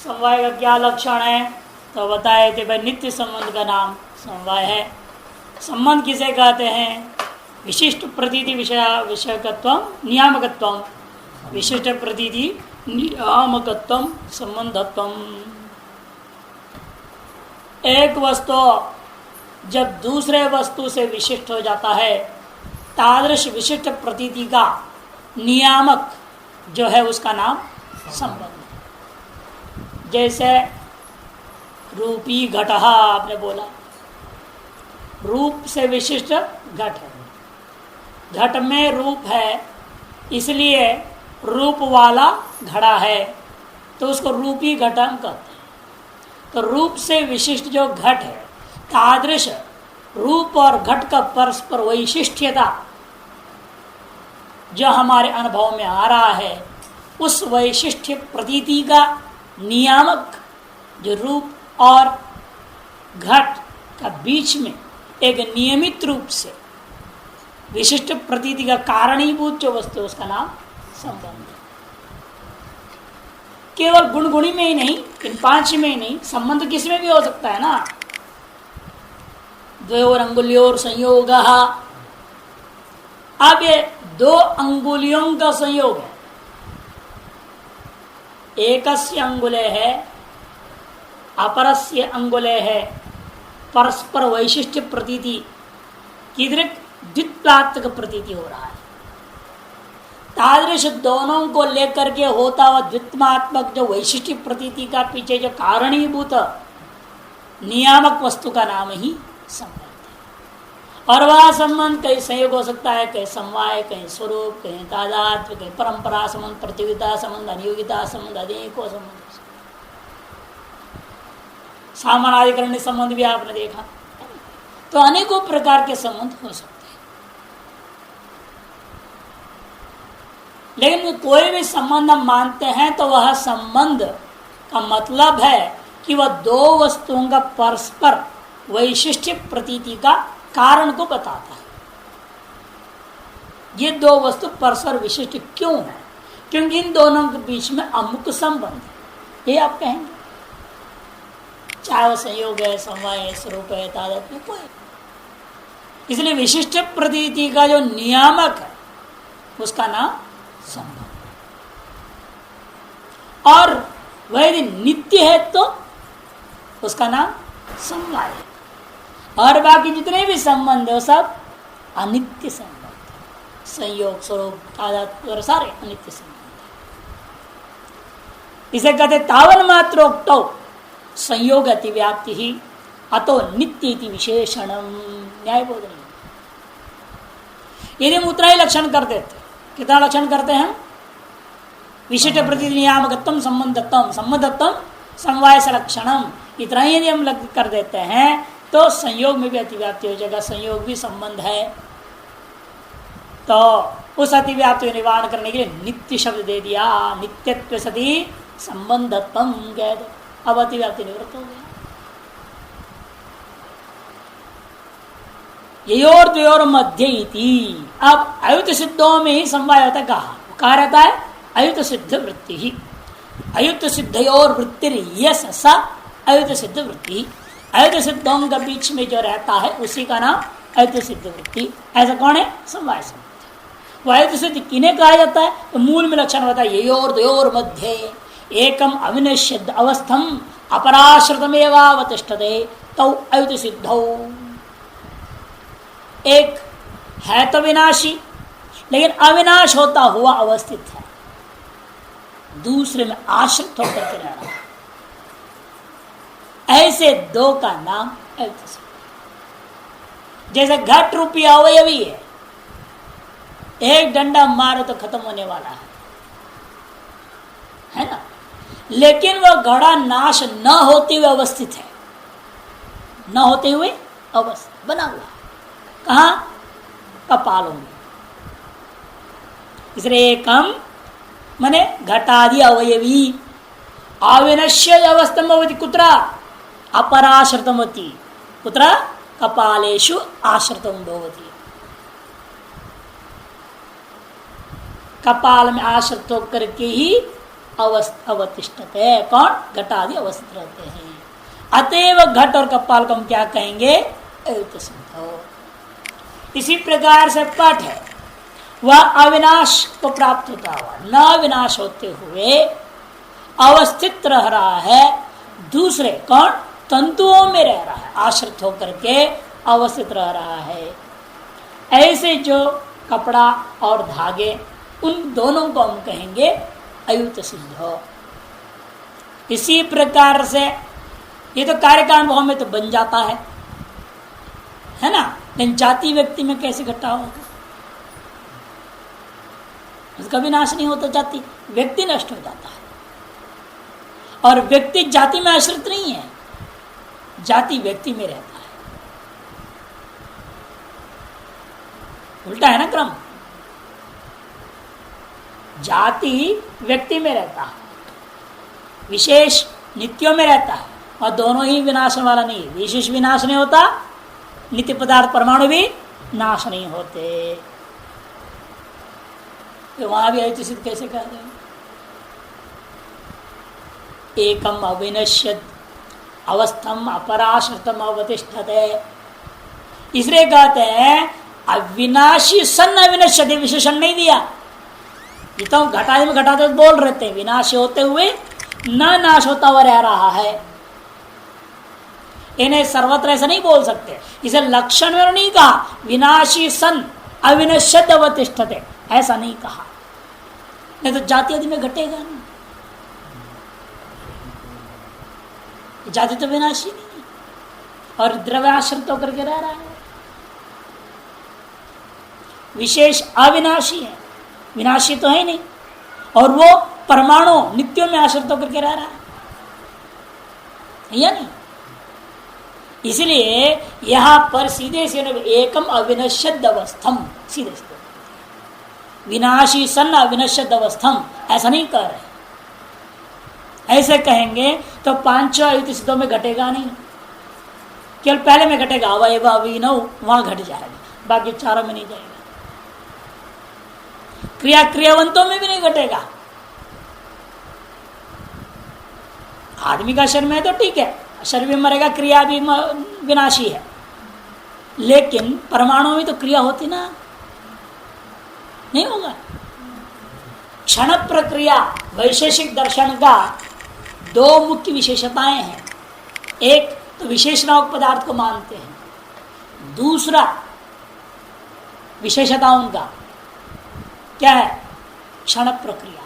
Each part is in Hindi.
समवाय का क्या लक्षण है? तो बताए थे भाई नित्य संबंध का नाम समवाय है। संबंध किसे कहते हैं? विशिष्ट प्रतीति विषयकत्व नियामकत्व, विशिष्ट प्रतीति नियामकत्व संबंधत्व। एक वस्तु जब दूसरे वस्तु से विशिष्ट हो जाता है, तादृश विशिष्ट प्रतीति का नियामक जो है उसका नाम संबंध। जैसे रूपी घटः आपने बोला, रूप से विशिष्ट घट है, घट में रूप है इसलिए रूप वाला घड़ा है, तो उसको रूपी घट हम कहते हैं। तो रूप से विशिष्ट जो घट है, तादृश रूप और घट का परस्पर वैशिष्ट्यता जो हमारे अनुभव में आ रहा है, उस वैशिष्ट्य प्रतीति का नियामक जो रूप और घट का बीच में एक नियमित रूप से विशिष्ट प्रतीति का कारणीभूत जो वस्तु है उसका नाम संबंध है। केवल गुणगुणी में ही नहीं, इन पांच में ही नहीं, संबंध किसमें भी हो सकता है ना। द्वयोर अंगुलियोर संयोग, अब ये दो अंगुलियों का संयोग है, एकस्य अंगुले है अपरस्य अंगुले है, परस्पर वैशिष्ट्य प्रतीति कीदृक द्वित्वात्मक प्रतीति हो रहा है। तादृश दोनों को लेकर के होता हुआ द्वित्वात्मक जो वैशिष्ट्य प्रतीति का पीछे जो कारणीभूत नियामक वस्तु का नाम ही संबंध है। और वह संबंध कहीं संयोग हो सकता है, कहीं समवाय, कहीं स्वरूप, कहीं तादात्म्य, कहीं परंपरा संबंध, प्रतियोगिता संबंध, अनियोगिता संबंध, अनेकों संबंध, सामानाधिकरण संबंध भी आपने देखा। तो अनेकों प्रकार के संबंध हो सकते हैं। लेकिन कोई भी संबंध हम मानते हैं तो वह संबंध का मतलब है कि वह दो वस्तुओं का परस्पर वैशिष्ट्य प्रतीति का कारण को बताता है। ये दो वस्तु परस्पर विशिष्ट क्यों है? क्योंकि इन दोनों के बीच में अमुक संबंध है, ये आप कहेंगे। चाहे वह संयोग है, समवाय है, स्वरूप है, तादात्म्य कोई, इसलिए विशिष्ट प्रतीति का जो नियामक है उसका नाम संबंध। और वह यदि नित्य है तो उसका नाम समवाय है। और बाकी जितने भी संबंध है वो सब अनित्य संबंध, संयोग, स्वरूप, तादात्म्य सारे अनित्य संबंध। इसे कहते तावन मात्रोक्तो संयोग अतिव्याप्ति ही अतो नित्य इति विशेषणम। न्याय बोधनी यदि हम उतना ही लक्षण कर देते, कितना लक्षण करते हैं? विशिष्ट प्रतीति नियामकत्वम संबंधत्वम, संबंधत्वम समवाय संलक्षणम, इतना ही यदि हम कर देते हैं तो संयोग में भी अतिव्याप्ति हो जाएगा। संयोग भी संबंध है, तो उस अतिव्याप्ति को निवारण करने के लिए नित्य शब्द दे दिया। नित्यत्व सती संबंधत्वम कह दो, अब अतिव्याप्ति निवृत्त हो गया। योर द्वयोर मध्य इति, अब अयुत सिद्धों में ही समवाय होता है। कहा रहता है अयुत सिद्ध वृत्ति ही, अयुत सिद्धयोर वृत्ति यस स अयुत सिद्ध वृत्ति। अयुत सिद्धों के बीच में जो रहता है उसी का नाम अयुत सिद्ध वृत्ति। ऐसा कौन है? समवाय संबंध। वह अयुत सिद्ध किन्हें कहा जाता है? तो मूल में लक्षण होता है योर द्वयोर मध्य एकम अविनश्यद अवस्थम अपराश्रितमेवावतिष्ठते तौ अयुत सिद्धौ। एक है तो विनाशी लेकिन अविनाश होता हुआ अवस्थित है, दूसरे में आश्रित होकर के रह रहा है, ऐसे दो का नाम अयुत सिद्ध। जैसे घट रूपी अवयवी है, एक डंडा मारो तो खत्म होने वाला है ना, लेकिन वह घड़ा नाश न होते हुए अवस्थित है, न होते हुए अवस्थित बना हुआ है। कहा? कपालों में। इसलिए एकम माने घटादि अवयवी अविनश्य अवस्थमवति कुत्र अपराश्रितमति कुत्र कपालेषु आश्रितम भवति। कपाल में आश्रित होकर के ही अवतिष्ठते। कौन? घटादि अवस्थित रहते हैं। अतएव घट और कपाल को हम क्या कहेंगे? अयुक्त सिद्ध हो। इसी प्रकार से पट है, वह अविनाश को प्राप्त होता हुआ न विनाश होते हुए अवस्थित रह रहा है, दूसरे कौन? तंतुओं में रह रहा है, आश्रित होकर के अवस्थित रह रहा है। ऐसे जो कपड़ा और धागे, उन दोनों को हम कहेंगे अयुक्त सिद्ध हो। इसी प्रकार से ये तो कार्य का अनुभव में तो बन जाता है ना, लेकिन जाति व्यक्ति में कैसे इकट्ठा होगा? उसका भी नाश नहीं होता, जाति व्यक्ति नष्ट हो जाता है। और व्यक्ति जाति में आश्रित नहीं है, जाति व्यक्ति में रहता है। उल्टा है ना क्रम, जाति व्यक्ति में रहता है, विशेष नित्यों में रहता है, और दोनों ही विनाश वाला नहीं है। विशेष विनाश नहीं होता, नित्य पदार्थ परमाणु भी नाश नहीं होते, तो वहां भी अयुक्त सिद्ध कैसे कह रहे हैं? एकम अविनश्यत अवस्थम अपराश्रितम अवतिष्ठते। इसलिए कहते हैं अविनाशी सन अविनश्यति, विशेषण नहीं दिया। ये तो घटादि में घटाते बोल रहे थे, विनाशी होते हुए न नाश होता हुआ रह रहा है। इन्हें सर्वत्र ऐसा नहीं बोल सकते, इसे लक्षण में नहीं कहा विनाशी सन अविनश्यत अवतिष्ठते, ऐसा नहीं कहा। नहीं तो जाति आदि में घटेगा ना, जाति तो विनाशी नहीं है और द्रव्याश्रित होकर के रह रहा है। विशेष अविनाशी है, विनाशी तो है नहीं, और वो परमाणु नित्यों में आश्रित होकर के रह रहा है या नहीं। इसलिए यहां पर सीधे से एकम अविनश्यद अवस्थम, सीधे सीधे विनाशी सन अविनश्यद अवस्थम ऐसा नहीं कर रहे। ऐसे कहेंगे तो पांचों अयुक्त सिद्धों में घटेगा नहीं, केवल पहले में घटेगा अवयव अभिनव, वहां घट जाएगा, बाकी चारों में नहीं जाएगा। क्रिया क्रियावंतों में भी नहीं घटेगा। आदमी का शरीर में तो ठीक है, शरीर भी मरेगा, क्रिया भी विनाशी है, लेकिन परमाणु में तो क्रिया होती ना, नहीं होगा। क्षण प्रक्रिया वैशेषिक दर्शन का दो मुख्य विशेषताएं हैं। एक तो विशेषणाओं पदार्थ को मानते हैं, दूसरा विशेषताओं का क्या है? क्षण प्रक्रिया।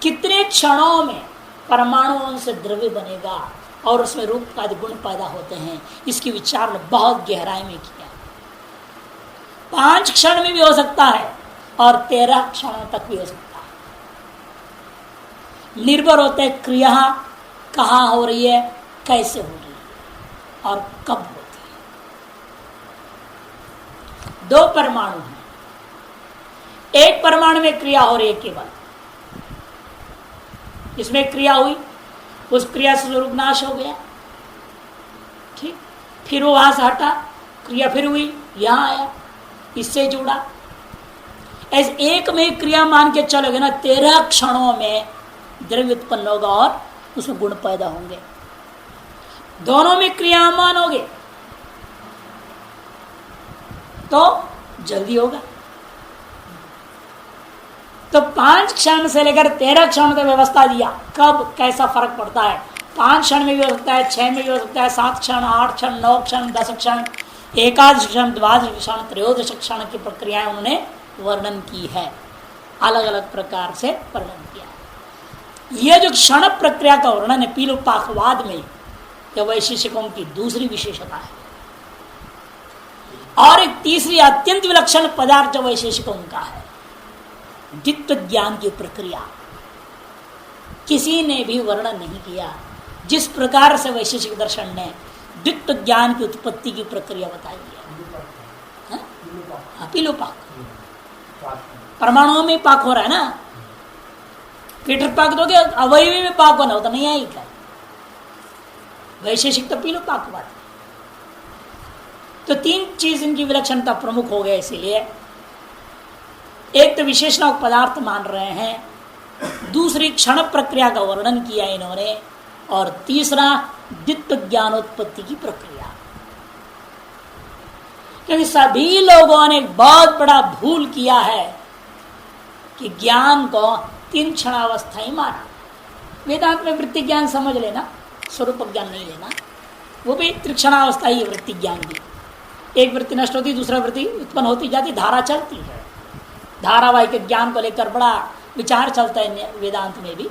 कितने क्षणों में परमाणुओं से द्रव्य बनेगा और उसमें रूप आदि गुण पैदा होते हैं, इसकी विचार बहुत गहराई में किया। 5 क्षण में भी हो सकता है और 13 क्षणों तक भी हो सकता है। निर्भर होते हैं क्रिया कहाँ हो रही है, कैसे हो रही है और कब होती है। 2 परमाणु हैं, एक परमाणु में क्रिया हो रही है केवल, इसमें क्रिया हुई, उस क्रिया से स्वरूप नाश हो गया, ठीक, फिर वो वहां से हटा, क्रिया फिर हुई, यहां आया, इससे जुड़ा। ऐसे एक में क्रिया मान के चलोगे ना, 13 क्षणों में द्रव्य उत्पन्न होगा और उसमें गुण पैदा होंगे। दोनों में क्रिया मानोगे तो जल्दी होगा। तो 5 क्षण से लेकर 13 क्षण तक व्यवस्था दिया, कब कैसा फर्क पड़ता है। 5 क्षण में भी हो सकता है, 6 में भी हो सकता है, 7 क्षण, 8 क्षण, 9 क्षण, 10 क्षण, एकादश क्षण, द्वादश क्षण, त्रयोदश क्षण की प्रक्रियाएं उन्होंने वर्णन की है, अलग अलग प्रकार से वर्णन किया है। यह जो क्षण प्रक्रिया का वर्णन है पीलुपाकवाद में, यह वैशेषिकों की दूसरी विशेषता है। और एक तीसरी अत्यंत विलक्षण पदार्थ जो वैशेषिकों का है, द्वित्व ज्ञान की प्रक्रिया किसी ने भी वर्णन नहीं किया। जिस प्रकार से वैशेषिक दर्शन ने द्वित्व ज्ञान की उत्पत्ति की प्रक्रिया बताई है, पीलुपाक, परमाणुओं में पाक हो रहा है ना, पीटर पाक दोगे अवयवी में पाक होना होता नहीं आई क्या। वैशेषिक तो पीलुपाकवाद। तो 3 चीज इनकी विलक्षणता प्रमुख हो गए। इसीलिए एक तो विशेषण पदार्थ मान रहे हैं, दूसरी क्षण प्रक्रिया का वर्णन किया इन्होंने, और तीसरा द्वित्व ज्ञानोत्पत्ति की प्रक्रिया। क्योंकि सभी लोगों ने बहुत बड़ा भूल किया है कि ज्ञान को 3 क्षणावस्थाएं माना। वेदांत में वृत्ति ज्ञान समझ लेना, स्वरूप ज्ञान नहीं लेना, वो भी त्रिक्षणावस्था ही है। वृत्ति ज्ञान भी एक वृत्ति नष्ट होती, दूसरा वृत्ति उत्पन्न होती जाती, धारा चलती है। धारावाहिक ज्ञान को लेकर बड़ा विचार चलता है वेदांत में भी।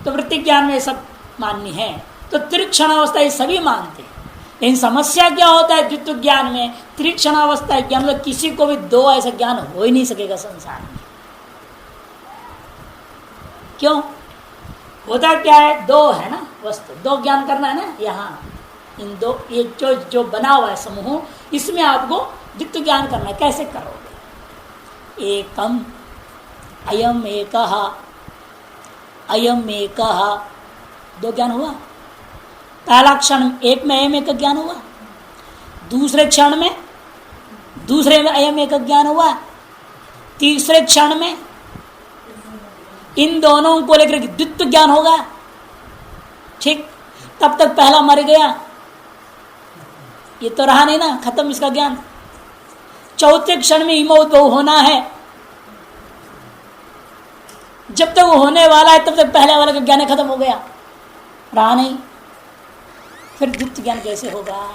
तो वृत्ति ज्ञान में सब मान्य है, तो त्रिक्षणावस्था ये सभी मानते हैं। लेकिन समस्या क्या होता है द्वित्व ज्ञान में, त्रिक्षणावस्था ज्ञान में किसी को भी 2 ऐसा ज्ञान हो ही नहीं सकेगा संसार में। क्यों? होता क्या है, 2 है ना वस्तु, 2 ज्ञान करना है ना। यहाँ इन 2 ये जो बना हुआ है समूह, इसमें आपको द्वित्व ज्ञान करना है। कैसे करोगे? एकम अयम एकः, अयम एकः, 2 ज्ञान हुआ। पहला क्षण एक में अयम एक ज्ञान हुआ, दूसरे क्षण में दूसरे में अयम एक ज्ञान हुआ, तीसरे क्षण में इन दोनों को लेकर द्वित्व ज्ञान होगा। ठीक, तब तक पहला मर गया, ये तो रहा नहीं ना, खत्म इसका ज्ञान। चौथे क्षण में इमोद्भव होना है, जब तक वो होने वाला है तब तक पहले वाला का ज्ञान खत्म हो गया, रहा नहीं, फिर द्वित्व ज्ञान कैसे होगा?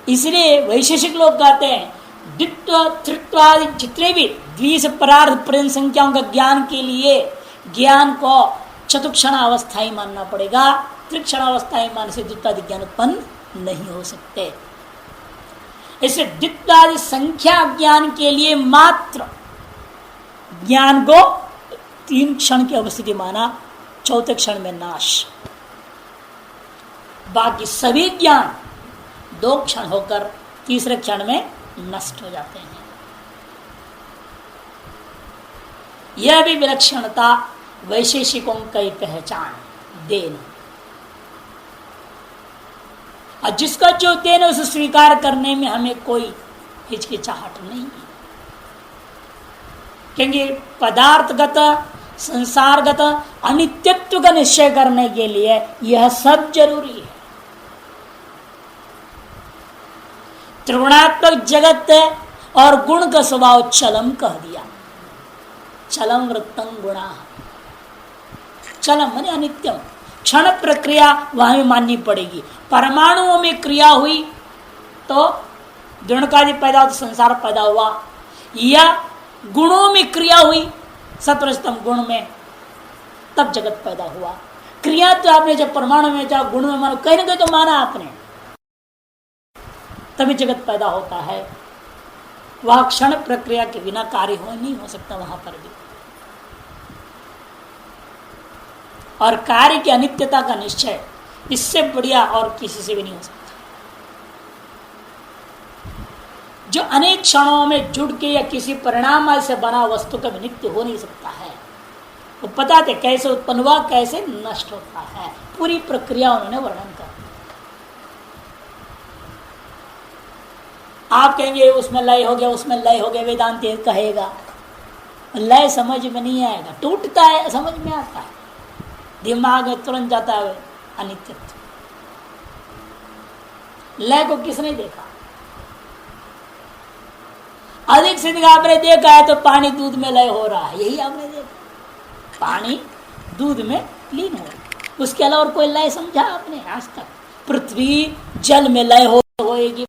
इसलिए वैशेषिक लोग कहते हैं द्वित्व तृत्व आदि जितने भी द्विस परार्थ पर्यंत संख्याओं का ज्ञान के लिए ज्ञान को चतुक्षण अवस्थाएं मानना पड़ेगा। त्रिक्षण अवस्थाएं मान से द्वित्वादि ज्ञान उत्पन्न नहीं हो सकते। इसे द्वित्वादि संख्या ज्ञान के लिए मात्र ज्ञान को 3 क्षण की अवस्थिति माना, चौथे क्षण में नाश। बाकी सभी ज्ञान 2 क्षण होकर तीसरे क्षण में नष्ट हो जाते हैं। यह भी विलक्षणता वैशेषिकों की पहचान देन, और जिसका जो देन उसे स्वीकार करने में हमें कोई हिचकिचाहट नहीं है। क्योंकि पदार्थगत संसारगत अनित्यत्व का निश्चय करने के लिए यह सब जरूरी है। त्रिगुणात्मक जगत और गुण का स्वभाव चलम कह दिया। चलम वृत्तं गुणा, चलम माने अनित्यम, क्षण प्रक्रिया वहां भी माननी पड़ेगी। परमाणुओं में क्रिया हुई तो द्रवणकादि पैदा हो तो संसार पैदा हुआ, या गुणों में क्रिया हुई सत्वरजतम गुण में तब जगत पैदा हुआ। क्रिया तो आपने जब परमाणु में चाहे गुण में मानो, कहीं ना कहीं तो माना आपने, तभी जगत पैदा होता है। वह क्षण प्रक्रिया के बिना कार्य हो नहीं हो सकता वहां पर भी। और कार्य की अनित्यता का निश्चय इससे बढ़िया और किसी से भी नहीं हो सकता। जो अनेक क्षणों में जुड़ के या किसी परिणाम से बना वस्तु का नित्य हो नहीं सकता है। वो पता थे कैसे उत्पन्न हुआ, कैसे नष्ट होता है, पूरी प्रक्रिया उन्होंने वर्णन कर। आप कहेंगे उसमें लय हो गया, उसमें लय हो गया, वेदांत कहेगा लय समझ में नहीं आएगा, टूटता है समझ में आता है, दिमाग में तुरंत जाता है अनित्यत्व। लय को किसने देखा? अधिक से अधिक आपने देखा है तो पानी दूध में लय हो रहा है, यही आपने देखा, पानी दूध में लीन हो रहा है। उसके अलावा और कोई लय समझा आपने आज तक? पृथ्वी जल में लय होएगी,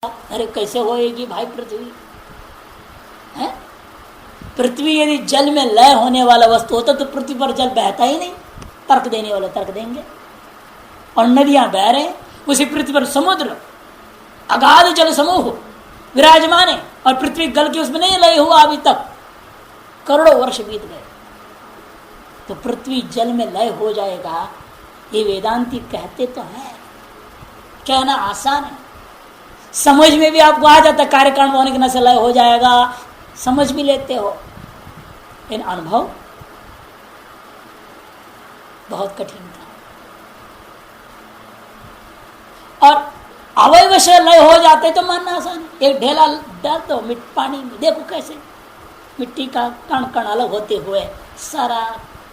अरे कैसे होएगी भाई पृथ्वी है? पृथ्वी यदि जल में लय होने वाला वस्तु होता तो पृथ्वी पर जल बहता ही नहीं। तर्क देने वाले तर्क देंगे। और नदियां बह रहे, उसी पृथ्वी पर समुद्र अगाध जल समूह विराजमान है और पृथ्वी गल के उसमें नहीं लय हुआ अभी तक, करोड़ों वर्ष बीत गए। तो पृथ्वी जल में लय हो जाएगा, ये वेदांती कहते तो है, कहना आसान है, समझ में भी आपको आ जाता, कार्यकारण होने के न से लय हो जाएगा, समझ भी लेते हो, इन अनुभव बहुत कठिन था। और अवयव से लय हो जाते तो मानना आसान, एक ढेला डाल दो मिट पानी में, देखो कैसे मिट्टी का कण कण अलग होते हुए सारा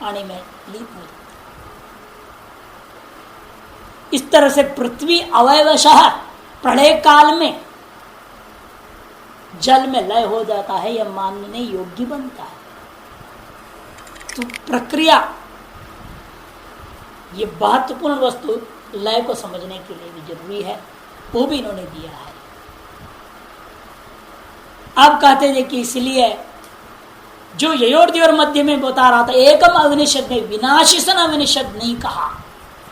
पानी में लीन हो जाता। इस तरह से पृथ्वी अवयवशः प्रलय काल में जल में लय हो जाता है, यह मानने योग्य बनता है। तो प्रक्रिया ये महत्वपूर्ण वस्तु लय को समझने के लिए भी जरूरी है, वो भी इन्होंने दिया है। आप कहते थे कि इसलिए जो ययोर्दी और मध्य में बता रहा था एकम अविनिषद में विनाशिसन अविनिषद नहीं कहा,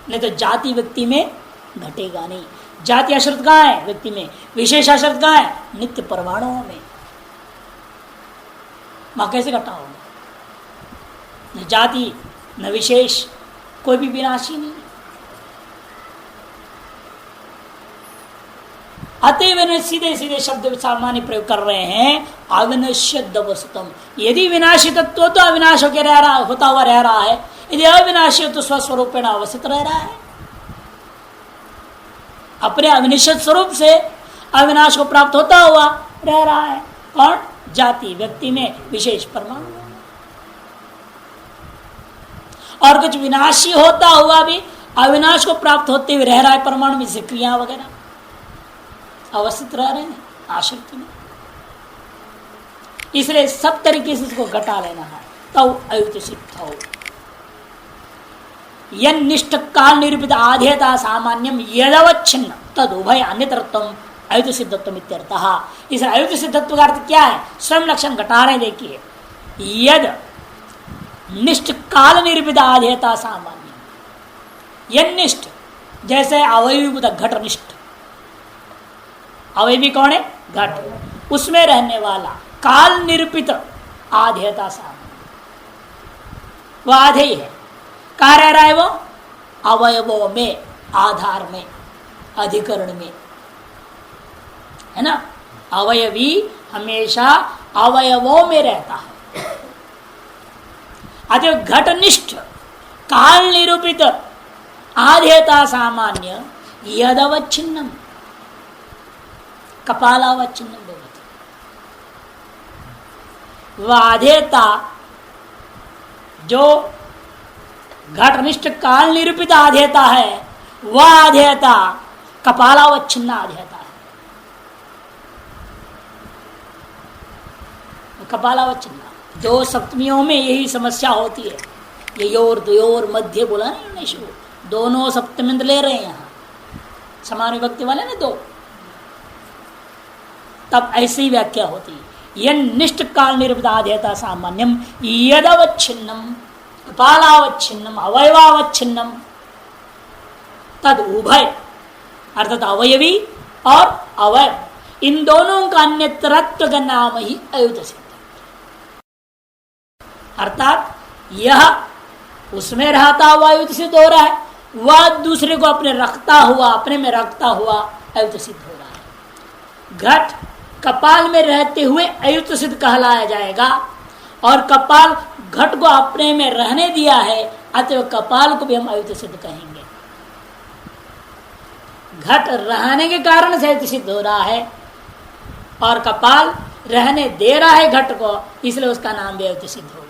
नहीं तो जाति व्यक्ति में घटेगा नहीं। जाति अश्रुत कहाँ है व्यक्ति में, विशेष अश्रुत कहाँ है नित्य परमाणुओं में। वहां कैसे घटा होगा? न जाति न विशेष, कोई भी विनाशी नहीं। अतएव सीधे सीधे शब्द सामान्य प्रयोग कर रहे हैं अविनश्यद वस्तुतम। यदि विनाशी तत्व तो अविनाश होकर रह रहा, होता हुआ रह रहा है, यदि अविनाशी हो तो स्वस्वरूपेण अवस्थित रह रहा है। अपने अविनिश्चित स्वरूप से अविनाश को प्राप्त होता हुआ रह रहा है। कौन? जाति व्यक्ति में विशेष परमाणु। और कुछ विनाशी होता हुआ भी अविनाश को प्राप्त होते हुए रह रहा है परमाणु में, से क्रिया वगैरह अवस्थित रह रहे हैं आश्रित में। इसलिए सब तरीके से इसको घटा लेना है, तब अयुत सिद्ध हो। यनिष्ठ काल निरूपित आधेयता सामान्यम यदवच्छिन्न तद उभय अन्यतरत्वम अयुत सिद्धत्व इत्यर्थः। इस अयुत सिद्धत्व का अर्थ क्या है? स्वयं लक्षण घटा रहे। देखिए, यद निष्ठ काल निरूपित आधेयता सामान्य, यनिष्ठ जैसे अवयवी घटनिष्ठ, अवयवी कौन है? घट, उसमें रहने वाला काल निरूपित आधेयता सामान्य, वह आधेय है। कहा रह रहा है वो? अवयवों में, आधार में, अधिकरण में, है ना। अवयवी हमेशा अवयवों में रहता है। अतः घटनिष्ठ काल निरूपित आधेयता सामान्य यदवच्छिन्नम कपालावच्छिन्नम भवति। वह आधेयता जो घटनिष्ठ काल निरूपित आधेयता है, वह आधेयता कपालावच्छिन्न आधेयता है। कपालावच्छिन्न दो सप्तमियों में यही समस्या होती है। ये योर द्वयोर मध्य बोला नहीं शुरू, दोनों सप्तमी ले रहे हैं यहाँ, समान विभक्ति वाले ना दो, तब ऐसी व्याख्या होती है। यनिष्ठ काल निरूपित आधेयता सामान्यम यदवच्छिन्नम कपालावच्छिन्नम अवयवावच्छिन्नम तद उभय, अर्थात अवयवी और अवयव, इन दोनों का अन्यत्रत्व का नाम ही अयुत सिद्ध। अर्थात यह उसमें रहता हुआ अयुत सिद्ध हो रहा है, वह दूसरे को अपने रखता हुआ, अपने में रखता हुआ अयुत सिद्ध हो रहा है। घट कपाल में रहते हुए अयुत सिद्ध कहलाया जाएगा, और कपाल घट को अपने में रहने दिया है, अतः कपाल को भी हम अयुत सिद्ध कहेंगे। घट रहने के कारण से अयुत सिद्ध हो रहा है, और कपाल रहने दे रहा है घट को, इसलिए उसका नाम भी अयुत सिद्ध हो गया।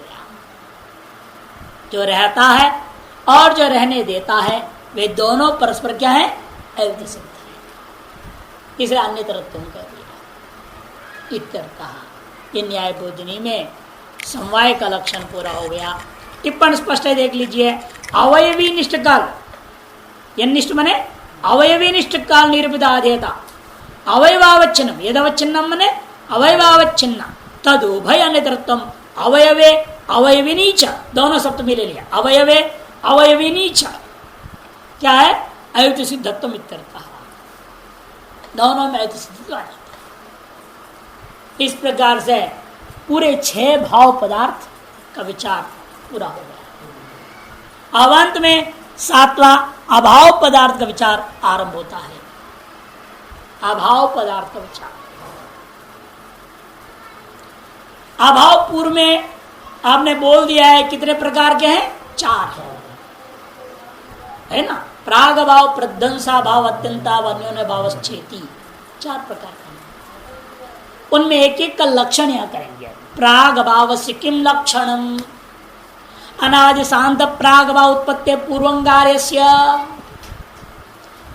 जो रहता है और जो रहने देता है, वे दोनों परस्पर क्या है? अयुत सिद्ध है। इसलिए अन्य तरफ तुम कर दिया इत्यर्थः। ये न्याय बोधिनी में समवाय का लक्षण पूरा हो गया। टिप्पण स्पष्ट है, देख लीजिए। अवयवी निष्ठ काल, यनिष्ठ मने अवयवी निष्ठ काल निरूपित आधेयता अवयवावच्छिन्नम यदवच्छिन्नम मने अवयवावच्छिन्न तद उभय अन्यतरत्वम अवयवे अवयविनी च, दोनों सप्तमी ले लिया। अवयवे अवयविनी च क्या है? अयुत सिद्धत्वम इत्यर्थः। दोनों में अयुत सिद्ध आ जाता है। इस प्रकार से पूरे 6 भाव पदार्थ का विचार पूरा हो गया। अब अंत में 7वां अभाव पदार्थ का विचार आरंभ होता है। अभाव पदार्थ का विचार, अभाव पूर्व में आपने बोल दिया है कितने प्रकार के हैं? 4 है ना। प्राग भाव, प्रध्वंसा भाव, अत्यंता अन्योन्य भाव, 4 प्रकार का। उनमें एक एक का लक्षण यहां करेंगे। प्राग भाव से किम लक्षणम, अनादि शांत प्राग भाव उत्पत्ति पूर्वंगार्यस्य,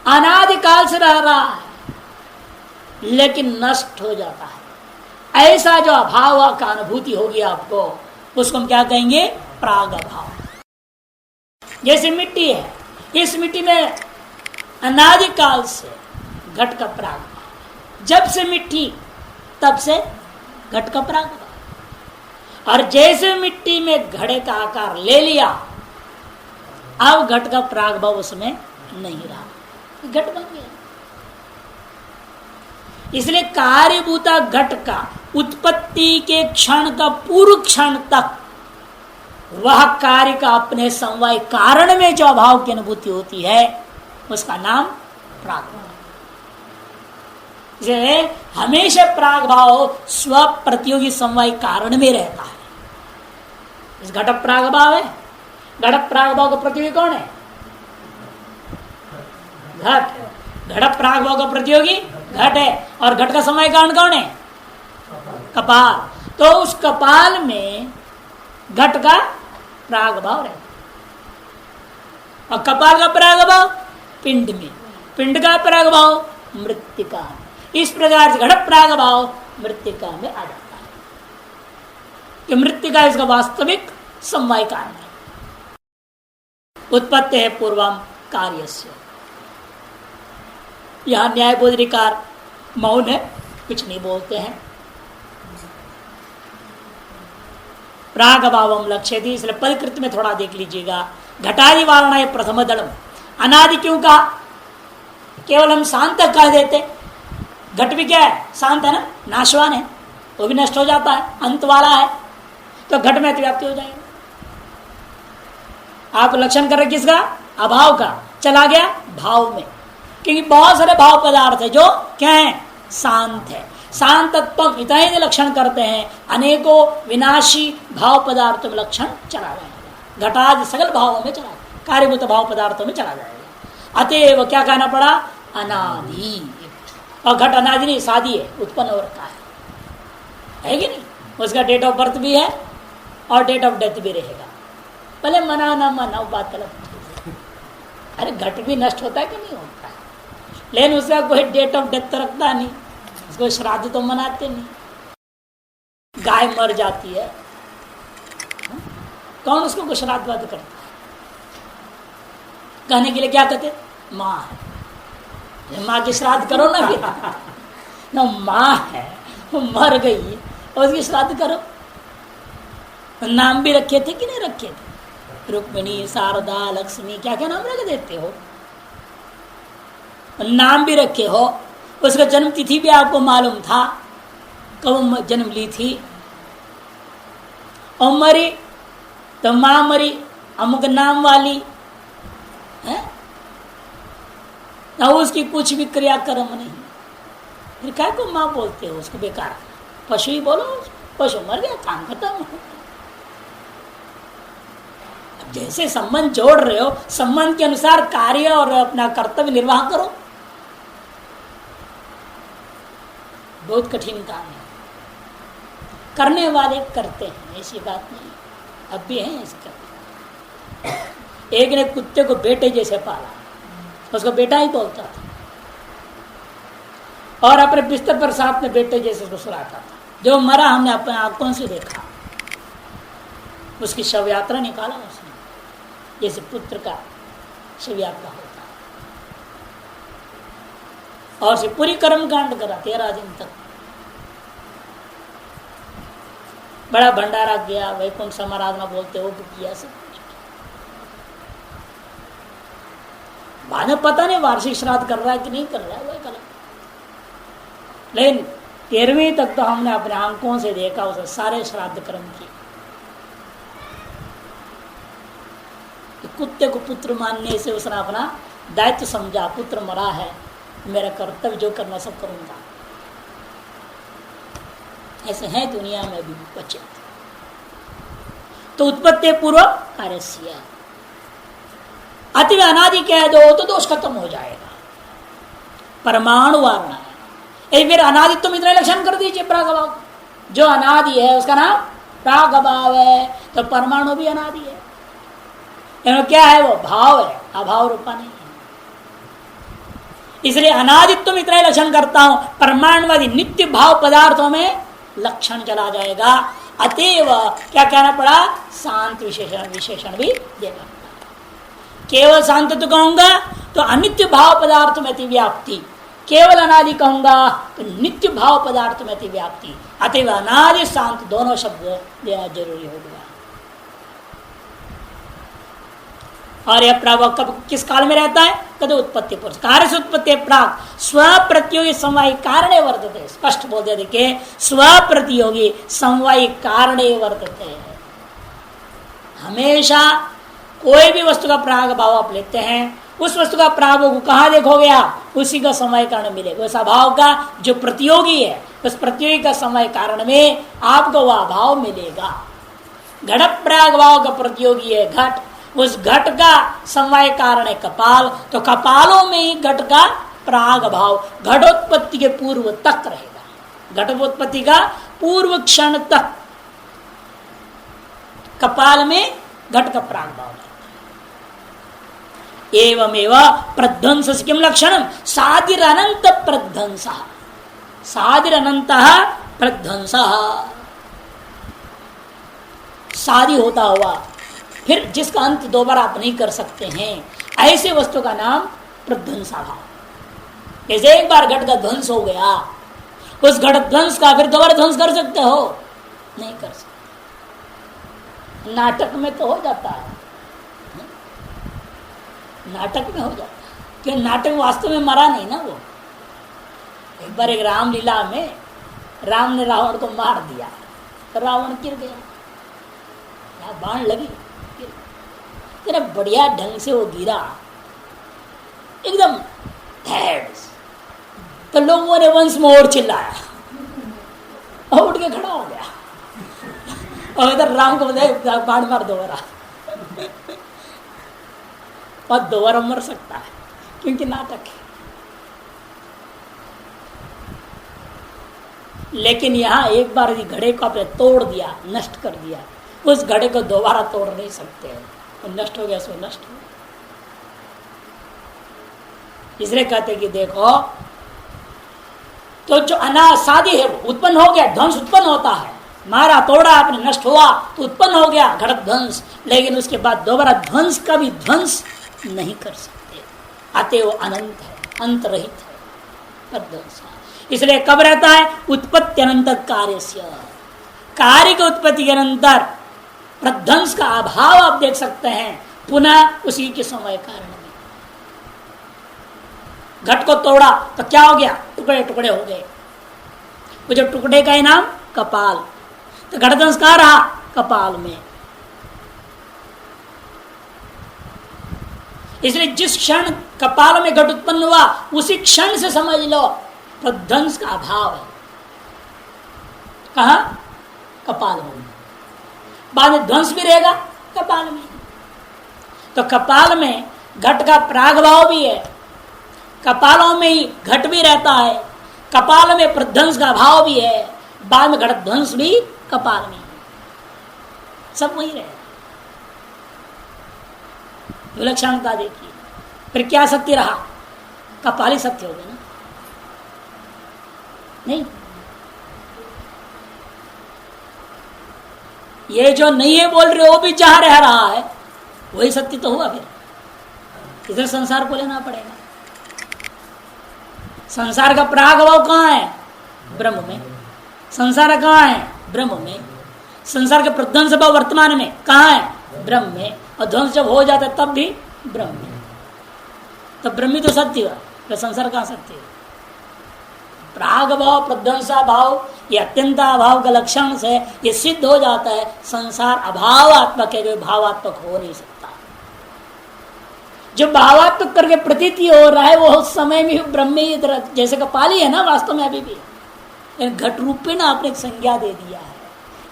अनादि काल से रह रहा है लेकिन नष्ट हो जाता है, ऐसा जो अभाव का अनुभूति होगी आपको, उसको हम क्या कहेंगे? प्राग भाव। जैसे मिट्टी है, इस मिट्टी में अनादि काल से घट का प्राग भाव, जब से मिट्टी तब से घट का प्राग भाव, और जैसे मिट्टी में घड़े का आकार ले लिया, अब घट का प्राग भाव उसमें नहीं रहा, घट बन गया। इसलिए कार्यभूता घट का उत्पत्ति के क्षण का पूर्व क्षण तक वह कार्य का अपने समवाय कारण में जो अभाव की अनुभूति होती है, उसका नाम प्राग भाव। हमेशा प्राग भाव स्व प्रतियोगी समवाय कारण में रहता है। इस घट प्राग भाव है, घट प्राग भाव का प्रतियोगी कौन है? घट। घट प्राग भाव का प्रतियोगी घट है, और घट का समवाय कारण कौन है? कपाल। तो उस कपाल में घट का प्राग भाव रहता, और कपाल का प्राग भाव पिंड में, पिंड का प्राग भाव मृत्तिका में। इस प्रकार से घट प्राग भाव मृत्तिका में आ जाता है, कि मृत्तिका इसका वास्तविक समवाय कारण है। उत्पत्ति है पूर्वम कार्यस्य। यहां न्याय बोधिकार मौन है, कुछ नहीं बोलते हैं। प्राग भावम लक्ष्यति, इसलिए परिकृत में थोड़ा देख लीजिएगा। घटादि वारणा प्रथम दलम, अनादि क्यों कहा? केवल हम शांत कह देते, घट भी क्या है? शांत है ना, नाशवान है, वो भी नष्ट हो जाता है, अंत वाला है, तो घट में अतिव्याप्ति हो जाएगी। आप लक्षण कर रहे किसका? अभाव का, चला गया भाव में, क्योंकि बहुत सारे भाव पदार्थ है जो क्या है? शांत है। शांतत्व इतना ही लक्षण करते हैं, अनेकों विनाशी भाव पदार्थों में लक्षण चला जाएगा, घटादि सकल भावों में चला जाएगा, कार्यभूत भाव पदार्थों में चला जाएगा। अतएव क्या कहना पड़ा? अनादि। और घट अनादि नहीं, शादी है, उत्पन्न हो रखा है कि नहीं? उसका डेट ऑफ बर्थ भी है और डेट ऑफ डेथ भी रहेगा, भले मना ना मना बात अलग। अरे घट भी नष्ट होता है कि नहीं होता है, लेकिन उसका कोई डेट ऑफ डेथ रखता नहीं, उसको श्राद्ध तो मनाते नहीं। गाय मर जाती है, कौन उसको कुछ श्राद्ध वाद करता है? कहने के लिए क्या कहते? माँ है, माँ की श्राद्ध करो ना, फिर ना माँ है, वो मर गई और उसकी श्राद्ध करो। नाम भी रखे थे कि नहीं रखे थे? रुक्मिणी, शारदा, लक्ष्मी, क्या क्या नाम रख देते हो, नाम भी रखे हो। उसका जन्म तिथि भी आपको मालूम था, कब जन्म ली थी, और मरी तो माँ मरी अमुक नाम वाली है ना, उसकी कुछ भी क्रियाक्रम नहीं, फिर क्या को माँ बोलते हो उसको? बेकार, पशु ही बोलो, पशु मर गया, काम खत्म। जैसे संबंध जोड़ रहे हो, संबंध के अनुसार कार्य और अपना कर्तव्य निर्वाह करो। बहुत कठिन काम है, करने वाले करते हैं, ऐसी बात नहीं, अब भी हैं ऐसे करते। एक ने कुत्ते को बेटे जैसे पाला, उसको बेटा ही बोलता था, और अपने बिस्तर पर साथ में बेटे जैसे उसको सुलाता था। जो मरा हमने अपने आंखों से देखा, उसकी शव यात्रा निकाला उसने, जैसे पुत्र का शव यात्रा होता, और से पूरी कर्म कांड करा 13 दिन तक। बड़ा भंडारा किया, वैकुंठ समाराधना बोलते हो, किया सब। बाद में पता नहीं वार्षिक श्राद्ध कर रहा है कि नहीं कर रहा है, वही गलत। लेकिन 13वीं तक तो हमने अपने आंखों से देखा उसे सारे श्राद्ध कर्म किए। कुत्ते को पुत्र मानने से उसने अपना दायित्व समझा, पुत्र मरा है, मेरा कर्तव्य जो करना सब करूंगा। ऐसे हैं दुनिया में भी बच्चे। तो उत्पत्ति पूर्व कार्यस्य, अति अनादि कह दो तो दोष खत्म हो जाएगा। परमाणु वारणा है, फिर अनादित्व इतना लक्षण कर दीजिए प्रागभाव, जो अनादि है उसका नाम प्राग भाव है। तो परमाणु भी अनादि है, क्या है वो भाव है, अभाव रूपा नहीं है। इसलिए अनादित्व इतना ही लक्षण करता हूं, परमाणुवादी नित्य भाव पदार्थों में लक्षण चला जाएगा। अतएव क्या कहना पड़ा, शांत विशेषण भी देना पड़ा। केवल शांत तो कहूंगा तो अनित्य भाव पदार्थ में अतिव्याप्ति, केवल अनादि कहूंगा तो नित्य भाव पदार्थ में अतिव्याप्ति। अतएव अनादि शांत दोनों शब्द देना जरूरी हो गया। और यह प्रभाव कब किस काल में रहता है, कद उत्पत्ति पुरुष कार्य से उत्पत्ति प्राग स्व प्रतियोगी समवायी कारणे वर्तते। स्पष्ट बोलते देखिए, स्व प्रतियोगी समवायी कारणे वर्तते। हमेशा कोई भी वस्तु का प्राग भाव आप लेते हैं, उस वस्तु का प्राग को कहां देखोगे आप, उसी का समय कारण मिलेगा। उस अभाव का जो प्रतियोगी है, उस प्रतियोगी का समय कारण में आपको वह अभाव मिलेगा। घट प्राग भाव का प्रतियोगी है घट, उस घट का समवाय कारण है कपाल, तो कपालों में ही घट का प्राग भाव घटोत्पत्ति के पूर्व तक रहेगा। घटोत्पत्ति का पूर्व क्षण तक कपाल में घट का प्राग भाव रहता है। एवमेव प्रध्वंस से किम लक्षणम, सादिर अनंत प्रध्वंस, सादिर अनंत प्रध्वंस, शादी होता हुआ फिर जिसका अंत दोबारा आप नहीं कर सकते हैं, ऐसे वस्तु का नाम प्रध्वंसाभाव। जैसे एक बार घट का ध्वंस हो गया, उस घट ध्वंस का फिर दोबारा ध्वंस कर सकते हो, नहीं कर सकते। नाटक में तो हो जाता है, नाटक में हो जाता है, क्योंकि नाटक वास्तव में मरा नहीं ना वो। एक बार एक रामलीला में राम ने रावण को मार दिया, तो रावण गिर गया, बाण लगी, तेरा बढ़िया ढंग से वो गिरा एकदम धैर्य, तो लोगों ने वंश में और चिल्लाया और उठ के खड़ा हो गया, और इधर राम को बताया बाण मार दोबारा, और दोबारा मर सकता है क्योंकि नाटक है। लेकिन यहां एक बार यदि घड़े को आपने तोड़ दिया, नष्ट कर दिया, उस घड़े को दोबारा तोड़ नहीं सकते हैं, नष्ट हो गया सो नष्ट हो। इसलिए कहते कि देखो, तो जो अनासादी है उत्पन्न हो गया, ध्वंस उत्पन्न होता है, मारा तोड़ा आपने, नष्ट हुआ तो उत्पन्न हो गया घट ध्वंस, लेकिन उसके बाद दोबारा ध्वंस का भी ध्वंस नहीं कर सकते। अतएव अनंत है, अंत रहित है प्रध्वंस। इसलिए कब रहता है, उत्पत्ति अनंतर कार्य से, कार्य की उत्पत्ति के अनंतर प्रध्वंस का अभाव आप देख सकते हैं पुनः उसी के समय कारण में। घट को तोड़ा तो क्या हो गया, टुकड़े टुकड़े हो गए, वो जो टुकड़े का ही नाम कपाल, तो घट ध्वंस कहाँ रहा, कपाल में। इसलिए जिस क्षण कपाल में घट उत्पन्न हुआ, उसी क्षण से समझ लो प्रध्वंस का अभाव है। कहा, कपाल में। बाद में ध्वंस भी रहेगा कपाल में, तो कपाल में घट का प्रागभाव भी है, कपालों में ही घट भी रहता है, कपाल में प्रध्वंस का भाव भी है, बाद में घट ध्वंस भी कपाल में, सब वही रहेगा। विलक्षणता देखिए, फिर क्या सत्य रहा, कपाली सत्य हो गया ना, नहीं। ये जो नहीं है बोल रहे, वो भी जहां रह रहा है वही सत्य तो हुआ। फिर इधर संसार को लेना पड़ेगा। संसार का प्रागभाव कहाँ है, ब्रह्म में। संसार कहाँ है, ब्रह्म में। संसार के प्रध्वंस भाव वर्तमान में कहाँ है, ब्रह्म में। और ध्वंस जब हो जाता है तब भी ब्रह्म में। तो ब्रह्म तो सत्य हुआ, तो संसार कहाँ सत्य है। प्राग भाव प्रध्वंसा भाव ये अत्यंताभाव का लक्षण से ये सिद्ध हो जाता है संसार अभावात्मक है, भावात्मक हो नहीं सकता। जो भावात्मक करके प्रतीति हो रहा है वो उस समय में ब्रह्म ही जैसे कपाली है ना, वास्तव में अभी भी घट रूप में ना आपने एक संज्ञा दे दिया है।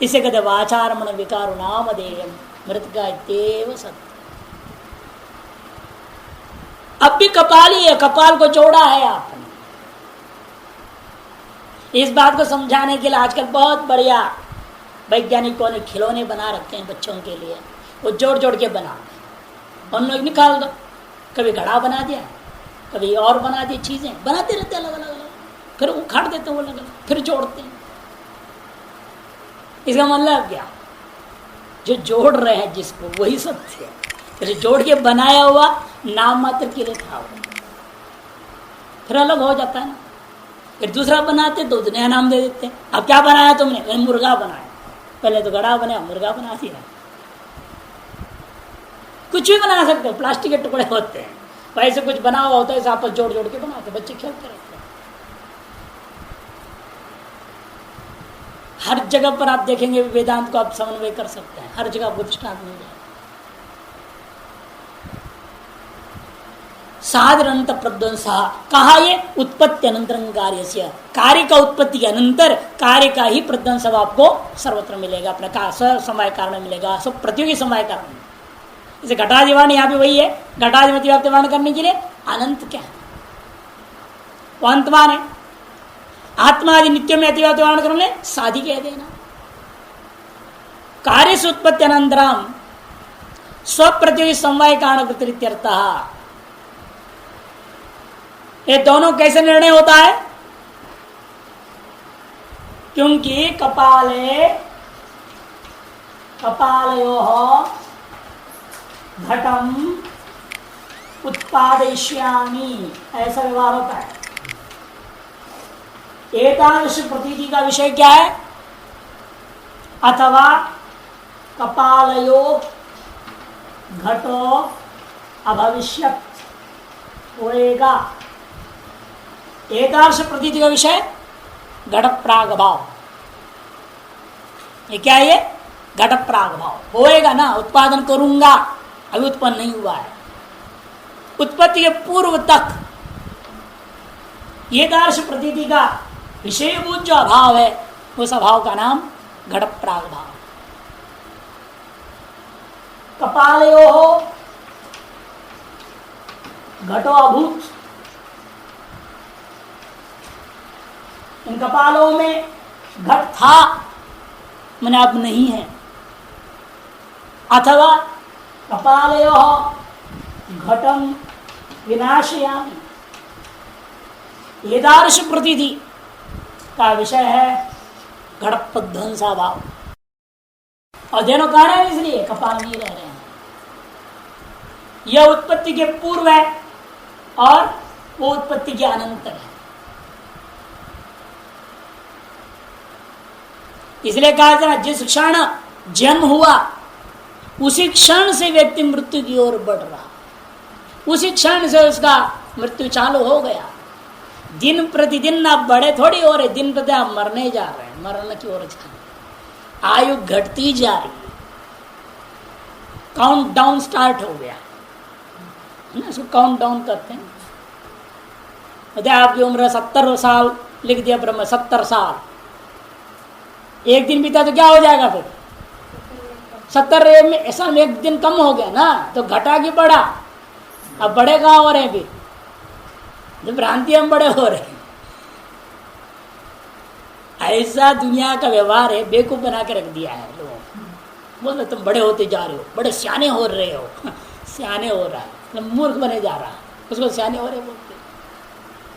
इसे कहते वाचारमण विकारो नाम देयम मृतिका इत्येव सत्य। अब भी कपाली है, कपाल को जोड़ा है आपने, इस बात को समझाने के लिए आजकल बहुत बढ़िया वैज्ञानिकों ने खिलौने बना रखे हैं बच्चों के लिए। वो जोड़ जोड़ के बनाते हैं, उन लोग निकाल दो, कभी घड़ा बना दिया, कभी और बना दी, चीजें बनाते रहते अलग अलग अलग, फिर उखाड़ देते हैं वो अलग अलग, फिर जोड़ते हैं। इसका मतलब क्या, जो जोड़ रहे हैं जिसको वही सत्य है, फिर जोड़ के बनाया हुआ नाम मात्र के लिए था, फिर अलग हो जाता है ना। फिर दूसरा बनाते तो नया नाम दे देते हैं। अब क्या बनाया तुमने? मुर्गा बनाया, पहले तो घड़ा बनाया, मुर्गा बना दिया। कुछ भी बना सकते हो, प्लास्टिक के टुकड़े होते हैं, वैसे कुछ बना हुआ होता है, आपस जोड़ जोड़ के बनाते, बच्चे खेलते रहते हैं। हर जगह पर आप देखेंगे वेदांत को आप समन्वय कर सकते हैं, हर जगह आपको दृष्टांत मिल जाए। साधारणत प्रध्वंस कहा, ये उत्पत्ति अनंतरं कार्य से, कार्य का उत्पत्ति के अनंतर कार्य का ही प्रध्वंस आपको सर्वत्र मिलेगा, अपने समय कारण मिलेगा, सब प्रतियोगी समय कारण। जैसे घटाधिवाण यहाँ भी वही है, घटाधिमति व्याप्तिवाण करने के लिए अनंत क्या है, वो अंतमान है। आत्मादि नित्य में अतिव्याप्तिवाण करने साधि कह देना। कार्य से उत्पत्ति अनंतरम स्वप्रतियोगी समवाय कारण वृत्तिर्थ, ये दोनों कैसे निर्णय होता है? क्योंकि कपालयोः घटम उत्पादयिष्यामि, ऐसा व्यवहार होता है। एतादृश प्रतीति का विषय क्या है? अथवा कपालयो घटो अभविष्यत् होएगा, एतादृश प्रतीति का विषय घट प्राग भाव। ये क्या है? ये घट प्राग भाव होएगा ना, उत्पादन करूंगा, अभी उत्पन्न नहीं हुआ है। उत्पत्ति के पूर्व तक ये दार्श प्रतीति का विषयभूत जो अभाव है, उस अभाव का नाम घट प्राग भाव। कपालयो घटो अभूत, इन कपालों में घट था, मैंने अब नहीं है। अथवा कपालयो घटम विनाशयामि, एदार्श प्रतीति का विषय है घट प्रध्वंसा भाव। और दोनों कारण है, इसलिए कपाल नहीं रह रहे हैं। यह उत्पत्ति के पूर्व है और वो उत्पत्ति के अनंतर है। इसलिए कहा जाए जिस क्षण जन्म हुआ उसी क्षण से व्यक्ति मृत्यु की ओर बढ़ रहा, उसी क्षण से उसका मृत्यु चालू हो गया। दिन प्रतिदिन आप बड़े थोड़ी हो रहे, दिन प्रतिदिन आप मरने जा रहे हैं, मरने की ओर जा रहे, आयु घटती जा रही है, काउंट डाउन स्टार्ट हो गया ना, इसको काउंट डाउन करते हैं। आपकी उम्र 70 साल लिख दिया ब्रह्म, 70 साल, एक दिन बीता तो क्या हो जाएगा फिर? 70 में ऐसा में एक दिन कम हो गया ना, तो घटा की बढ़ा, अब बड़े कहाँ हो रहे हैं फिर? जब भ्रांति हम बड़े हो रहे हैं। ऐसा दुनिया का व्यवहार है, बेवकूफ बना के रख दिया है लोगों को। बोल तुम बड़े होते जा रहे हो, बड़े सियाने हो रहे हो, सियाने हो रहा है, मतलब मूर्ख बने जा रहा है, उसको सियाने हो रहे बोलते।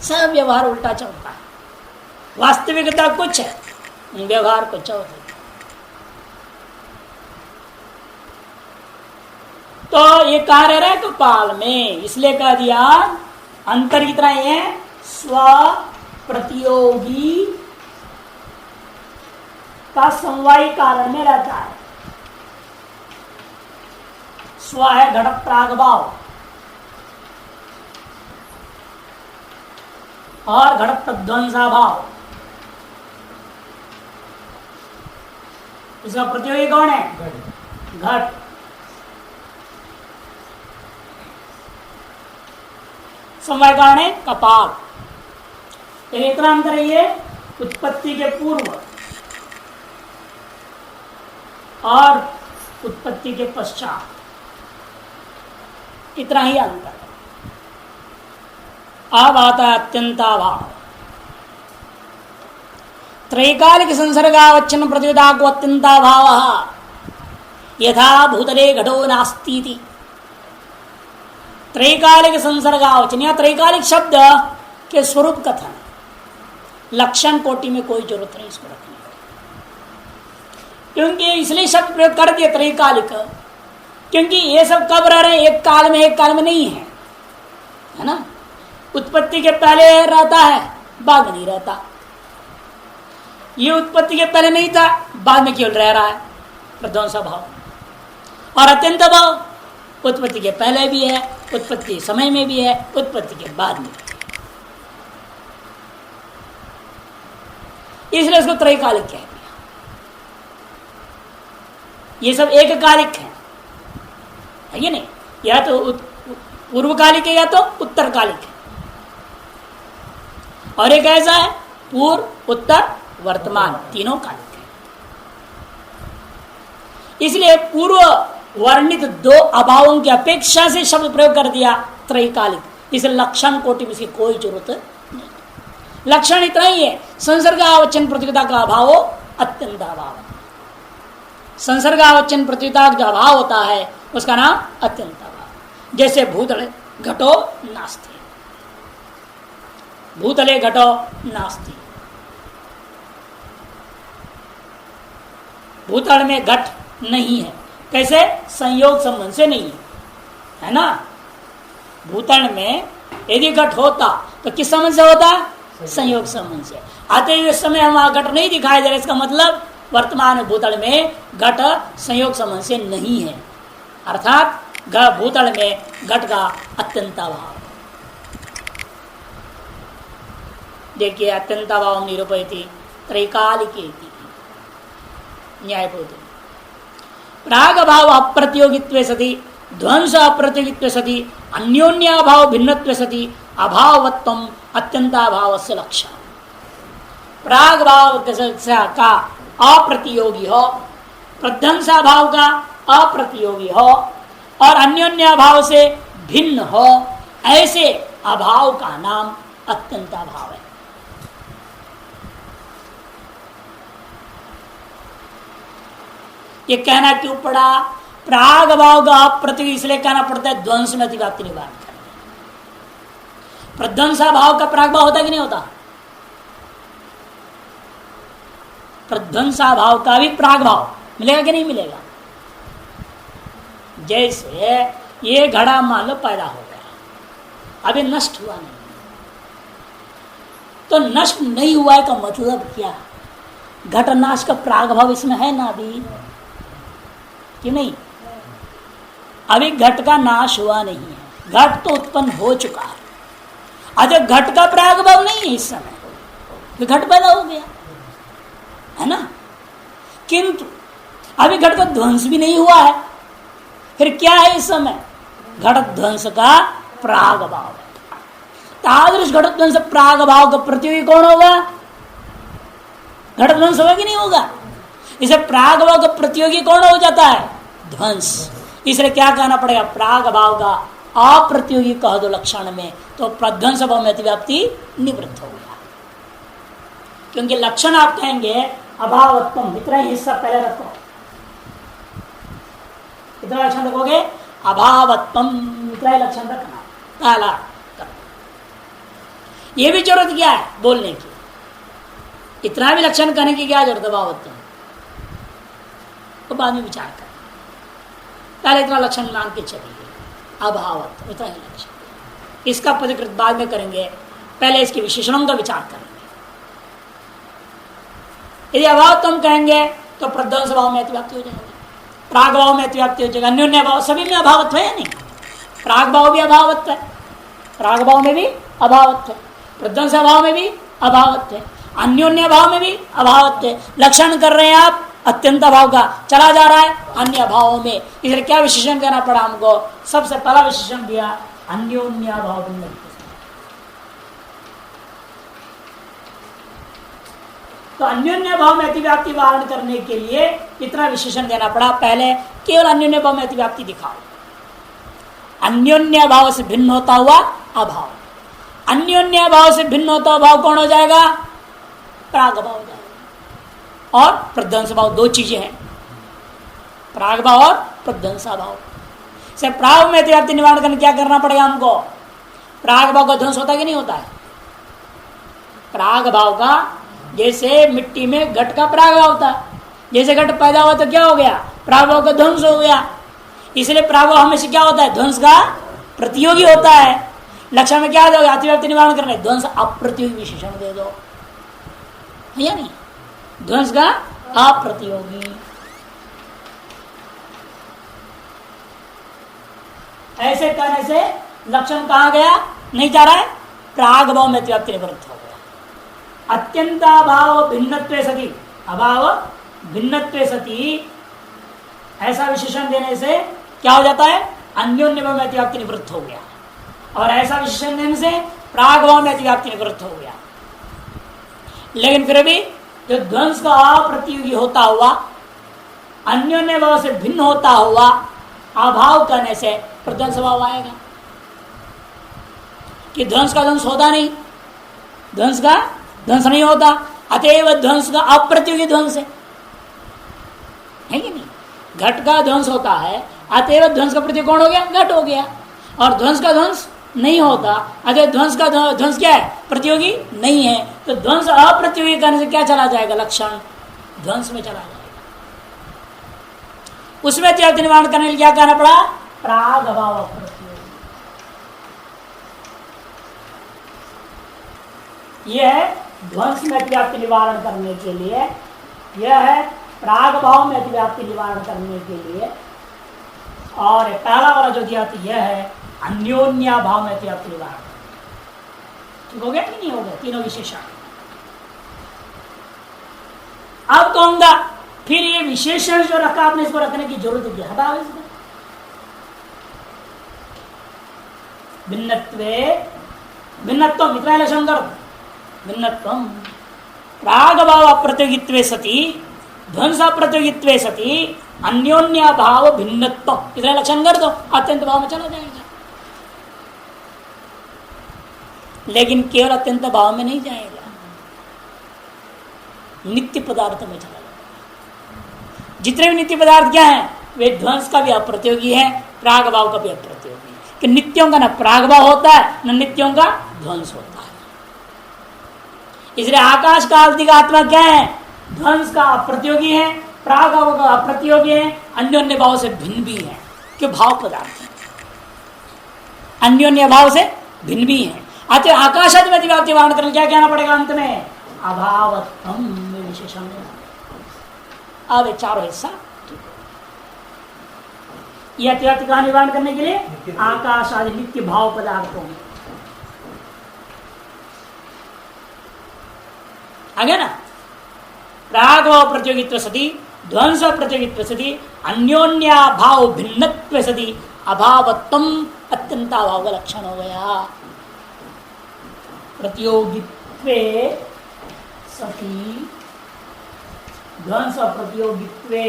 सब व्यवहार उल्टा चलता है, वास्तविकता कुछ है, व्यवहार कुछ और है। तो ये कार्य रहा है कपाल में, इसलिए कह दिया अंतर कितना है? स्व प्रतियोगी का समवायी कारण में रहता है। स्व है घट प्रागभाव और घट प्रध्वंसा भाव। इसका प्रतियोगी कौन है? घट। समवाय कारण है कपाल। लेकिन इतना अंतर है, ये उत्पत्ति के पूर्व और उत्पत्ति के पश्चात, इतना ही अंतर है। अब आता है अत्यंताभाव। त्रैकालिक संसर्गावच्छिन्न प्रतियोगिता को अत्यंता भाव यथा भूतले घटो नास्ती। त्रैकालिक संसर्गावच्छिन्न या त्रैकालिक शब्द के स्वरूप कथन, लक्षण कोटि में कोई जरूरत नहीं इसको रखने की, क्योंकि इसलिए शब्द प्रयोग कर दिया त्रैकालिक, क्योंकि ये सब कब रह रहे हैं, एक काल में नहीं है ना। उत्पत्ति के पहले रहता है, बाद में नहीं रहता। ये उत्पत्ति के पहले नहीं था, बाद में केवल रह रहा है, प्रध्वंस भाव। और अत्यंत भाव उत्पत्ति के पहले भी है, उत्पत्ति समय में भी है, उत्पत्ति के बाद में। इसलिए इसको त्रैकालिक कह दिया। ये सब एककालिक है ये नहीं, या तो पूर्वकालिक है या तो उत्तरकालिक है। और एक ऐसा है पूर्व, उत्तर, वर्तमान, तीनों कालिक है। इसलिए पूर्व वर्णित दो अभावों की अपेक्षा से शब्द प्रयोग कर दिया त्रैकालिक। इस लक्षण कोटि में इसकी कोई जरूरत नहीं। लक्षण इतना ही है, संसर्गावच्छिन्न प्रतियोगिता का अभाव अत्यंत अभाव। संसर्गावच्छिन्न प्रतियोगिता का जो अभाव होता है उसका नाम अत्यंत अभाव। जैसे भूतले घटो नास्ति, भूतले घटो नास्ति, भूतल में घट नहीं है। कैसे? संयोग संबंध से नहीं है ना। भूतल में यदि घट होता तो किस संबंध से होता? संयोग संबंध से। आते हुए समय हम घट नहीं दिखाई दे रहा, इसका मतलब वर्तमान भूतल में घट संयोग संबंध से नहीं है, अर्थात भूतल में घट का अत्यंत अभाव। देखिए अत्यंत अभाव निरूपयति त्रैकालिक न्यायपूर्ति प्राग भाव अप्रतियोगित्वे सति ध्वंस अप्रतियोगित्वे सति अन्योन्याभाव भिन्नत्वे सति अभावत्वम अत्यंताभावस्य लक्षण। प्राग भाव का अप्रतियोगी हो, प्रध्वंसा भाव का अप्रतियोगी हो और अन्योन्याभाव से भिन्न हो, ऐसे अभाव का नाम अत्यंताभाव है। ये कहना क्यों पड़ा? प्राग भाव का अप्रति, इसलिए कहना पड़ता है ध्वंस में अतिव्याप्ति निवारण करने। प्रध्वंसा भाव का प्राग भाव होता कि नहीं होता? प्रध्वंसा भाव का भी प्राग भाव मिलेगा कि नहीं मिलेगा? जैसे ये घड़ा मान लो पैदा हो गया, अभी नष्ट हुआ नहीं, तो नष्ट नहीं हुआ है का मतलब क्या? घट नाश का प्राग भाव इसमें है ना अभी, क्यों नहीं? अभी घट का नाश हुआ नहीं है, घट तो उत्पन्न हो चुका है। अच्छा घट का प्राग भाव नहीं है इस समय, तो घट पैदा हो गया है ना, किंतु अभी घट का ध्वंस भी नहीं हुआ है। फिर क्या है इस समय? घट ध्वंस का प्राग भाव है। तादृश घट ध्वंस प्राग भाव का प्रतियोगी कौन होगा? घट ध्वंस होगा कि नहीं होगा? इसे प्राग भाव का प्रतियोगी कौन हो जाता है? ध्वंस। इसलिए क्या कहना पड़ेगा? प्राग भाव का अप्रतियोगी कह दो लक्षण में, तो प्रध्वंस भाव में अतिव्याप्ति निवृत्त हो गया। क्योंकि लक्षण आप कहेंगे अभावत्वम, इतना ही हिस्सा पहले रखो, इतना लक्षण रखोगे अभावत्वम, इतना ही लक्षण रखना पहला। ये भी जरूरत क्या है बोलने की? इतना भी लक्षण करने की क्या जरूरत है? अभावत्वम तो बाद में विचार कर, पहले इतना लक्षण मान के चलिए अभावत्व, इतना ही लक्षण। इसका परिकृत बाद में करेंगे, पहले इसके विशेषणों का विचार करेंगे। यदि अभावत्व हम कहेंगे तो प्रध्वंस भाव में अतिव्याप्ति हो जाएगी, प्राग भाव में अतिव्याप्ति हो जाएगा, अन्योन्य भाव सभी में अभावत्व है या नहीं? प्राग भाव भी अभावत्व है, प्राग भाव में भी अभावत्व है, प्रध्वंस भाव में भी अभावत्व है, अन्योन्य भाव में भी अभावत्व है। लक्षण कर रहे हैं आप अत्यंत भाव का, चला जा रहा है अन्य भावों में। इसलिए क्या विशेषण देना पड़ा हमको? सबसे पहला विशेषण दिया अन्योन्य भाव। तो अन्योन्य भाव में अतिव्याप्ति वारण करने के लिए इतना विशेषण देना पड़ा। पहले केवल अन्योन्य भाव में अतिव्याप्ति दिखाओ, अन्योन्य भाव से भिन्न होता हुआ अभाव। अन्योन्य भाव से भिन्न होता भाव कौन हो जाएगा? प्राग भाव हो जाएगा। और प्रध्वंस भाव, दो चीजें हैं, प्राग भाव और प्रध्वंसा भाव। से प्राग में व्याप्ति निवारण करने क्या करना पड़ेगा हमको? प्राग भाव का ध्वंस होता है कि नहीं होता है? प्राग भाव का, जैसे मिट्टी में घट का प्राग भाव होता है, जैसे घट पैदा हुआ तो क्या हो गया? प्राग भाव का ध्वंस हो गया। इसलिए प्राग भाव हमेशा क्या होता है? ध्वंस का प्रतियोगी होता है। लक्षण में क्या दोगे? अतिव्याप्ति निवारण करने, ध्वंस अप्रतियोगी विशेषण दे दो, है या नहीं? ध्वंस का अप्रतियोगी। ऐसे करने से लक्षण कहा गया? नहीं जा रहा है, प्राग भाव में अतिव्याप्ति निवृत्त हो गया। अत्यंताभाव भिन्नत्वे सति, अभाव भिन्नत्वे सति, ऐसा विशेषण देने से क्या हो जाता है? अन्योन्य भाव में अतिव्याप्ति निवृत्त हो गया। और ऐसा विशेषण देने से प्राग भाव में अतिव्याप्ति निवृत्त हो गया। लेकिन फिर भी जो ध्वंस का अप्रतियोगी होता हुआ, अन्योन्य भाव से भिन्न होता हुआ अभाव करने से प्रध्वंस भाव आएगा। कि ध्वंस का ध्वंस होता नहीं, ध्वंस का ध्वंस नहीं होता, अतएव ध्वंस का अप्रतियोगी ध्वंस है कि नहीं? घट का ध्वंस होता है, अतएव ध्वंस का प्रतियोगी कौन हो गया? घट हो गया। और ध्वंस का ध्वंस नहीं होता, अतः ध्वंस का ध्वंस क्या है? प्रतियोगी नहीं है। तो ध्वंस अप्रतियोगी करने से क्या चला जाएगा? लक्षण ध्वंस में चला जाएगा। उसमें अतिव्याप्ति निवारण करने के लिए क्या करना पड़ा? प्राग भाव अप्रतियोगी। यह है ध्वंस में अतिव्याप्ति निवारण करने के लिए, यह है प्राग भाव में अतिव्याप्ति निवारण करने के लिए। और पहला वाला जो दिया यह है अन्योन्य भाव में अतिव्याप्ति निवारण। ठीक हो गया कि नहीं हो गया? तीनों विशेषण। अब कहूंगा फिर ये विशेषण जो रखा आपने, इसको रखने की जरूरत क्या? हटाओ इसको। भिन्नत्वे, भिन्नत्वम इतना लक्षण कर, भिन्नत्वम प्राग भाव अप्रतियोगित्वे सति, ध्वंस अप्रतियोगित्वे सति, अन्योन्य भाव भिन्नत्व, इतना लक्षण कर दो, अत्यंत भाव में चला जाएगा। लेकिन केवल अत्यंत भाव में नहीं जाएगा, नित्य पदार्थ में चला जाएगा। जितने भी नित्य पदार्थ क्या है? वे ध्वंस का भी अप्रतियोगी है, प्राग भाव का भी अप्रतियोगी है। कि नित्यों का न प्राग भाव होता है, न नित्यों का ध्वंस होता है। इसलिए आकाश काल का आत्मा क्या है? ध्वंस का अप्रतियोगी है, प्राग भाव का अप्रतियोगी है, अन्योन्य भाव से भिन्न भी है। क्यों? भाव पदार्थ है, अन्योन्य भाव से भिन्न भी है। अतः आकाशादि में अतिव्याप्ति निवारण करने क्या कहना पड़ेगा? अंत में अभावत्वम विशेषण। अब चारों हिस्सा यह अतिव्याप्ति का निवारण करने के लिए आकाश आदि नित्य भाव पदार्थों में आगे ना, प्राग भाव प्रतियोगित्व सति, ध्वंस प्रतियोगित्व सति, अन्योन्य भाव भिन्नत्व सति, अभावत्वम अत्यंताभाव का लक्षण हो गया। प्रतियोगित्वे सति, ध्वंस प्रतियोगित्वे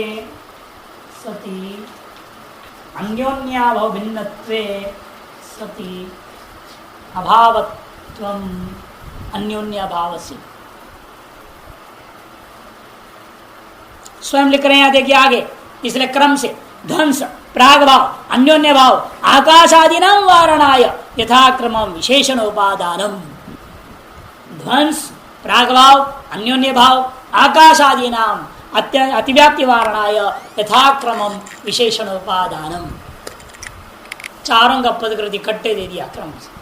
सति, अन्योन्य भाव भिन्नत्वे सति, अभावत्वम अन्योन्य भावस्य। स्वयं लिख रहे हैं, देखिए आगे इसलिए क्रम से ध्वंस, प्राग भाव, अन्योन्य भाव, आकाशादीनां वारणाय यथाक्रम विशेषणोपादानम। ध्वंस, प्राग भाव, अन्योन्य भाव, आकाशादीनां अतिव्याप्ति वारणाय यथाक्रम विशेषणोपादानम। चारों का पदकृति इकट्ठे दे दिया क्रम से।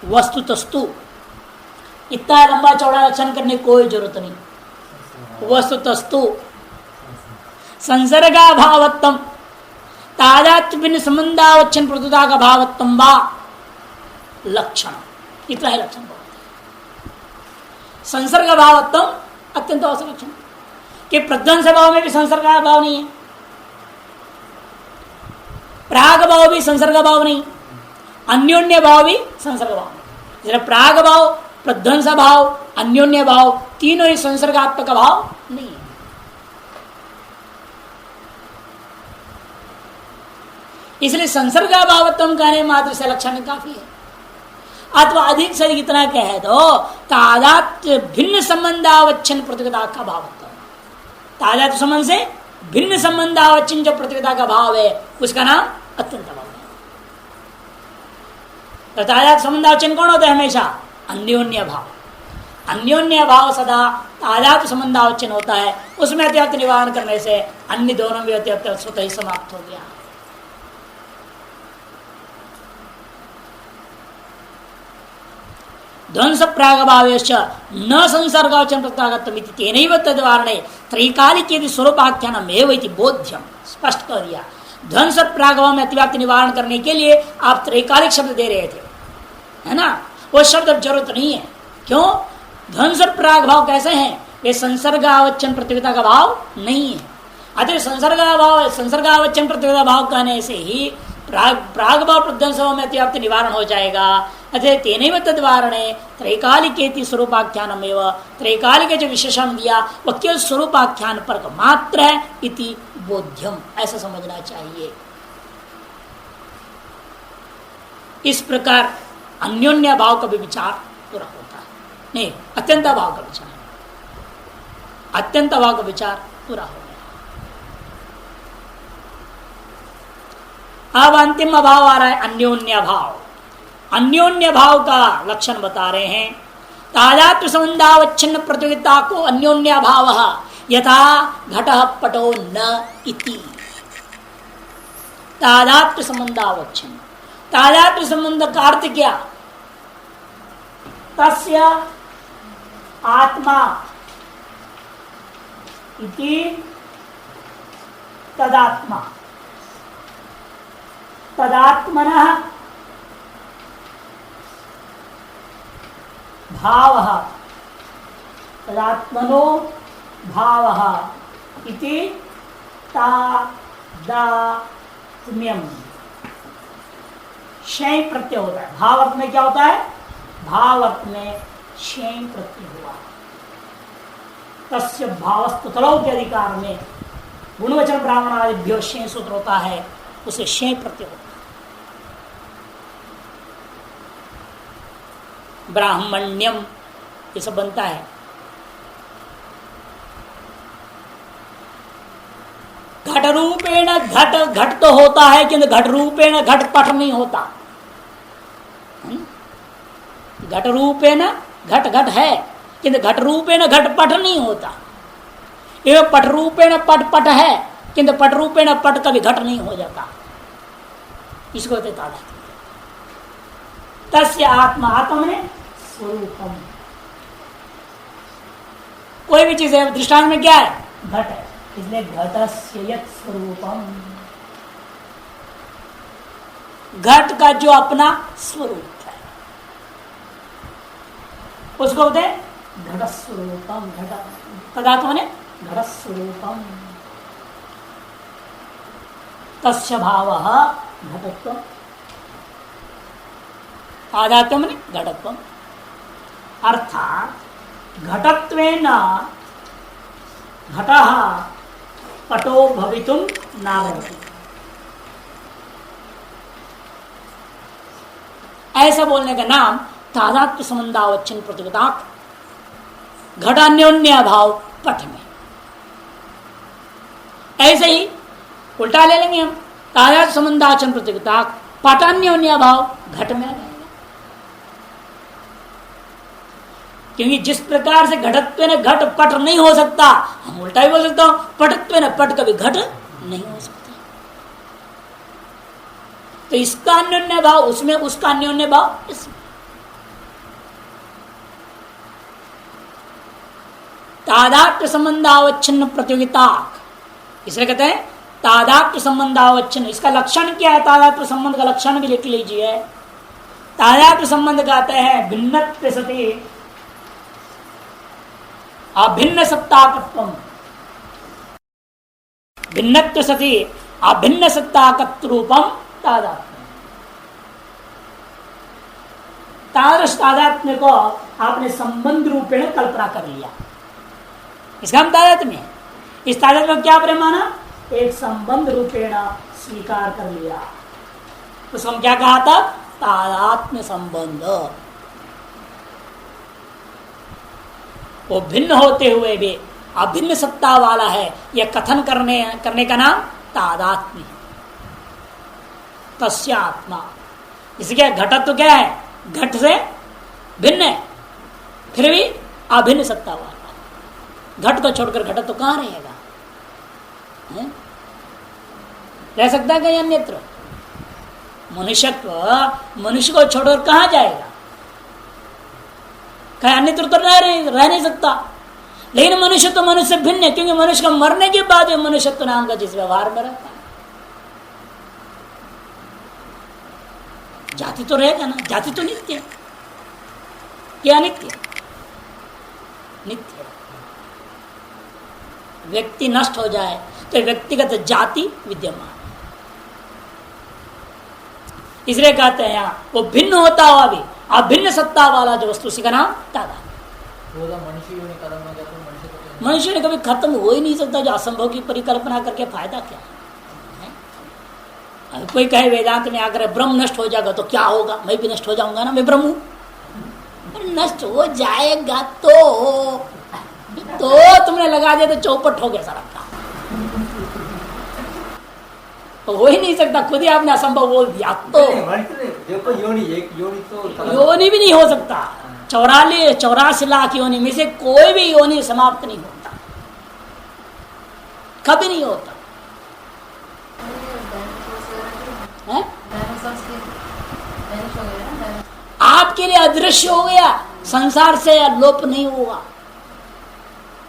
वस्तुतस्तु इतना लंबा चौड़ा लक्षण करने की कोई जरूरत नहीं। वस्तुतस्तु संसर्गा भावत्तम तादात्म्य संबंधावच्छन प्रतुता का भावत्तम वा लक्षण, इतना ही लक्षण। संसर्ग भावत्तम अत्यंत आवश्यक लक्षण कि प्रध्वंस भाव में भी संसर्ग भाव नहीं है, प्राग भाव भी संसर्ग भाव नहीं, अन्योन्य भाव भी संसर्ग भाव नहीं। प्राग भाव, प्रध्वंस भाव, अन्योन्य भाव तीनों ही संसर्गात्मक भाव नहीं है। इसलिए संसर्गाभावत्म कहने मात्र से लक्षण काफी है। अथवा अधिक से अधिक इतना कह दो तादात्म्य भिन्न संबंधावच्छिन्न प्रतियोगिता का भाव होता है। तादात्म्य संबंध से भिन्न संबंधावच्छिन्न जो प्रतियोगिता का भाव है उसका नाम अत्यंत भाव है। तो तादात्म्य संबंधावच्छिन्न कौन होता है? हमेशा अन्योन्य भाव। अन्योन्य भाव सदा तादात्म्य संबंधावच्छिन्न होता है। उसमें अत्यंत निवारण करने से अन्य दोनों भी अत्यंत स्वतः ही समाप्त हो गया। ध्वंस प्रागभावेश्च न संसर्गावचन प्रत्यागतमिति तेनैव तद्वारणे त्रैकालिक यदि स्वरूपाख्यानमेव इति बोध्यम स्पष्ट कर दिया। ध्वंस प्रागभाव में अतिव्याप्ति निवारण करने के लिए आप त्रैकालिक शब्द दे रहे थे, है ना? वो शब्द अब जरूरत नहीं है। क्यों? ध्वंस और प्रागभाव कैसे हैं? वे संसर्गावचन प्रतियोगिता का भाव नहीं है। अतः संसर्गावचन प्रतियोगिता भाव कहने से ही प्रागभाव प्रध्वंसों में अतिव्याप्ति निवारण हो जाएगा। अतः तेनैव तद्वारणे त्रैकालिकेति स्वरूपाख्यानम एवं त्रैकालिक जो विशेषण दिया वह केवल स्वरूपाख्यान पर मात्र है इति बोध्यम, ऐसा समझना चाहिए। इस प्रकार अन्योन्य भाव का भी विचार पूरा होता है। नहीं, अत्यंत भाव का विचार, अत्यंत भाव का विचार पूरा हो गया। अब अंतिम अभाव आ रहा है अन्योन्य भाव। अन्योन्य भाव का लक्षण बता रहे हैं। तादात्म्य संबंधावच्छिन्न प्रतियोगिता को अन्योन्य भाव यथा घटः पटो न इति। तादात्म्य संबंधावच्छिन्न, तादात्म्य संबंध का अर्थ क्या? तस्य आत्मा इति तदात्मा, तदात्मनः भावः, तदात्मनो भावः इति तादात्म्यम्। शय प्रत्यय होता है। भाव अर्थ में क्या होता है? भाव अर्थ में शय प्रत्यय हुआ। तस्य भावस्तु तलौ के अधिकार में गुणवचन ब्राह्मण आदिभ्यो शय सूत्र होता है, उसे शय प्रत्यय होता है। ब्राह्मण्यम ये सब बनता है। घट रूपेण घट, घट तो होता है किंतु घट रूपेण घट पट नहीं होता। घट रूपेण घट घट है किंतु घट रूपेण घट पट नहीं होता। एवं पट रूपेण पट पट है किंतु पट रूपेण पट कभी घट नहीं हो जाता। इसको कहते तादात्म्य। तस्य आत्मा, आत्मा में स्वरूपम। कोई भी चीज है, दृष्टांत में क्या है? घट है, इसलिए घटस्य यत् स्वरूपम। घट का जो अपना स्वरूप है उसको बोलते हैं घट स्वरूपम। घट तदात्मा ने घट स्वरूपम। तस्य भावः घटत्वम्, तादात्म्य ने घटत्वम्। अर्थात घटत्वेन घटः पटो भवितुं नार्हति। ऐसा बोलने का नाम तादात्म्य संबंधावच्छिन्न प्रतियोगिता। घटान्योन्य भाव पट में। ऐसे ही उल्टा ले लेंगे हम, तादात्म्य संबंधावच्छिन्न प्रतियोगिता पटान्योन्य भाव घट में। क्योंकि जिस प्रकार से घटत्व ने घट पट नहीं हो सकता, हम उल्टा ही बोल सकता हूं पटत्व ने पट कभी घट नहीं हो सकता। तो इसका अन्योन्य भाव उसमें, उसका अन्योन्य भाव इसमें। तादात्म्य संबंधावच्छिन्न प्रतियोगिता, इसलिए कहते हैं तादात्म्य संबंधावच्छिन्न। इसका लक्षण क्या है? तादात्म्य संबंध का लक्षण भी लिख लीजिए। तादात्म्य संबंध कहते हैं भिन्नत्व सति अभिन्न सत्ताकत्वम। भिन्नत्व सति अभिन्न सत्ताकत्व रूपम तादात्म्य। तादृश तादात्म्य को आपने संबंध रूपेण कल्पना कर लिया, इसका हम तादात्म्य है। इस तादात्म्य को क्या प्रेम माना? एक संबंध रूपेण स्वीकार कर लिया। उसको हम क्या कहा था? तादात्म्य संबंध। वो भिन्न होते हुए भी अभिन्न सत्ता वाला है, यह कथन करने का नाम तादात्म्य, तस्य आत्मा। इसके घटत्व तो क्या है, घट से भिन्न है, फिर भी अभिन्न सत्ता वाला। घट को छोड़कर घटत्व तो कहां रहेगा, रह सकता है कहीं अन्यत्र? मनुष्यत्व मनुष्य को छोड़कर कहां जाएगा, कहीं अन्यत्र तो रह नहीं सकता। लेकिन मनुष्य तो मनुष्य भिन्न है, क्योंकि मनुष्य का मरने के बाद मनुष्यत्व नाम का जिस व्यवहार में रहता है। जाति तो रहेगा ना, जाति तो नित्य है। क्या नित्य? नित्य। व्यक्ति नष्ट हो जाए तो व्यक्तिगत जाति विद्यमान, इसलिए कहते हैं यहाँ वो भिन्न होता हुआ भी अभिन्न सत्ता वाला जो वस्तु, उसी का नाम तादा। मनुष्य ने कभी खत्म हो ही नहीं सकता, जो असंभव की परिकल्पना करके फायदा क्या है? कोई कहे वेदांत में आकर ब्रह्म नष्ट हो जाएगा तो क्या होगा, मैं भी नष्ट हो जाऊंगा ना, मैं ब्रह्म हूं। नष्ट हो जाएगा तो तुमने लगा दिया तो चौपट हो गया सारा काम, तो हो ही नहीं सकता, खुद ही आपने असंभव बोल दिया। तो देखो योनि भी नहीं हो सकता। 84 लाख योनि में से कोई भी योनि समाप्त नहीं होता, कभी नहीं होता है? आपके लिए अदृश्य हो गया, संसार से लोप नहीं हुआ।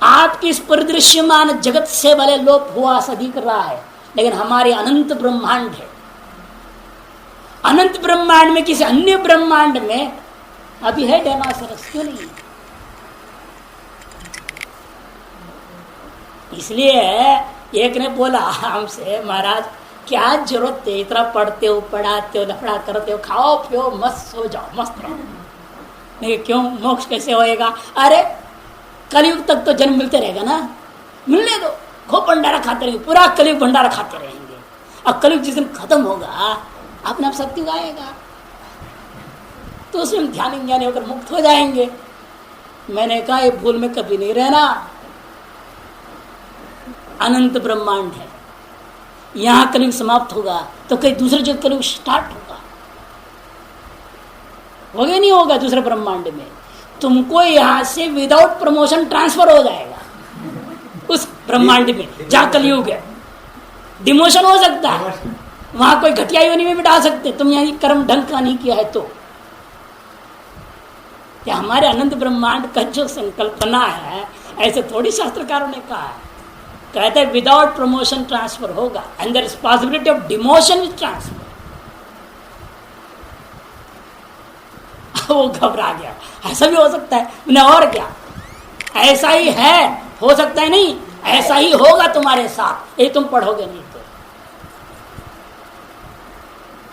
आपकी इस परिदृश्यमान जगत से भले लोप हुआ सा दिख रहा है, लेकिन हमारे अनंत ब्रह्मांड है। अनंत ब्रह्मांड में किसी अन्य ब्रह्मांड में अभी है डायनासोरस, क्यों नहीं? इसलिए एक ने बोला हमसे, महाराज क्या जरूरत है, इतना पढ़ते हो, पढ़ाते हो, लफड़ा करते हो, खाओ पियो मस्त सो जाओ, मस्त रहो। नहीं क्यों, मोक्ष कैसे होएगा? अरे कलयुग तक तो जन्म मिलते रहेगा ना, मिलने दो, खूब भंडारा खाते रहेंगे, पूरा कलयुग भंडारा खाते रहेंगे। अब कलयुग जिस दिन खत्म होगा अपने आप सत्युग आएगा, तो उसमें ध्यान ज्ञानी होकर मुक्त हो जाएंगे। मैंने कहा ये भूल में कभी नहीं रहना। अनंत ब्रह्मांड है, यहां कलयुग समाप्त होगा तो कहीं दूसरे जगह कलयुग स्टार्ट होगा, होगा नहीं होगा दूसरे ब्रह्मांड में। तुमको यहां से विदाउट प्रमोशन ट्रांसफर हो जाएगा उस ब्रह्मांड में जहां कलयुग है। डिमोशन हो सकता है, वहां कोई घटिया योनि में भी डाल सकते, तुम यहां कर्म ढंग का नहीं किया है तो। क्या हमारे अनंत ब्रह्मांड का जो संकल्पना है, ऐसे थोड़ी शास्त्रकारों ने कहा है। कहते हैं विदाउट प्रमोशन ट्रांसफर होगा, and there is possibility of demotion transfer. वो घबरा गया, ऐसा भी हो सकता है ना, और क्या ऐसा ही है, हो सकता है नहीं, ऐसा ही होगा तुम्हारे साथ, ये तुम पढ़ोगे नहीं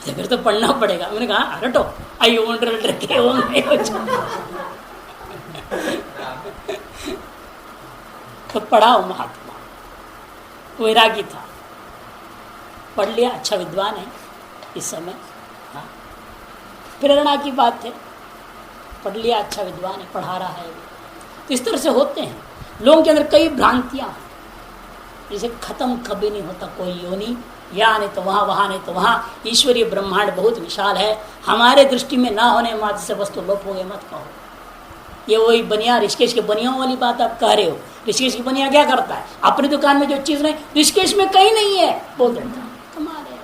तो फिर तो पढ़ना पड़ेगा। मैंने कहा हटो, आई वंडर के तो पढ़ाओ। महात्मा वैरागी था, पढ़ लिया, अच्छा विद्वान है इस समय। हाँ, प्रेरणा की बात है, पढ़ लिया, अच्छा विद्वान है, पढ़ा रहा है। तो इस तरह से होते हैं लोगों के अंदर कई भ्रांतियां, जिसे खत्म कभी नहीं होता कोई योनि, या नहीं तो वहां, वहां नहीं तो वहां। ईश्वरीय ब्रह्मांड बहुत विशाल है, हमारे दृष्टि में ना होने मात्र से वस्तु लोप हो गए मत कहो। ये वही बनिया, ऋषिकेश के बनियों वाली बात आप कह रहे हो। ऋषिकेश की बनिया क्या करता है, अपनी दुकान में जो चीज नहीं ऋषिकेश में कहीं नहीं है बोल देता, कमाल है,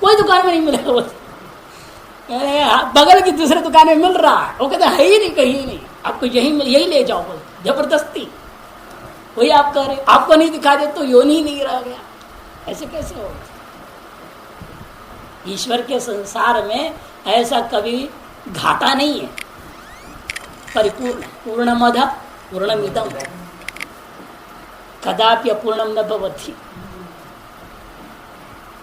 कोई दुकान में नहीं मिलेगा। बगल की दूसरे दुकान में मिल रहा है, वो कहते है ही नहीं, कहीं नहीं, आपको यही ले जाओ, बोल जबरदस्ती। वही आप कह रहे, आपको नहीं दिखा दे तो योनि ही नहीं रह गया, ऐसे कैसे होगा? ईश्वर के संसार में ऐसा कभी घाटा नहीं है, परिपूर्ण, पूर्णमद पूर्णमिदम, कदापि अपूर्णम न भवति।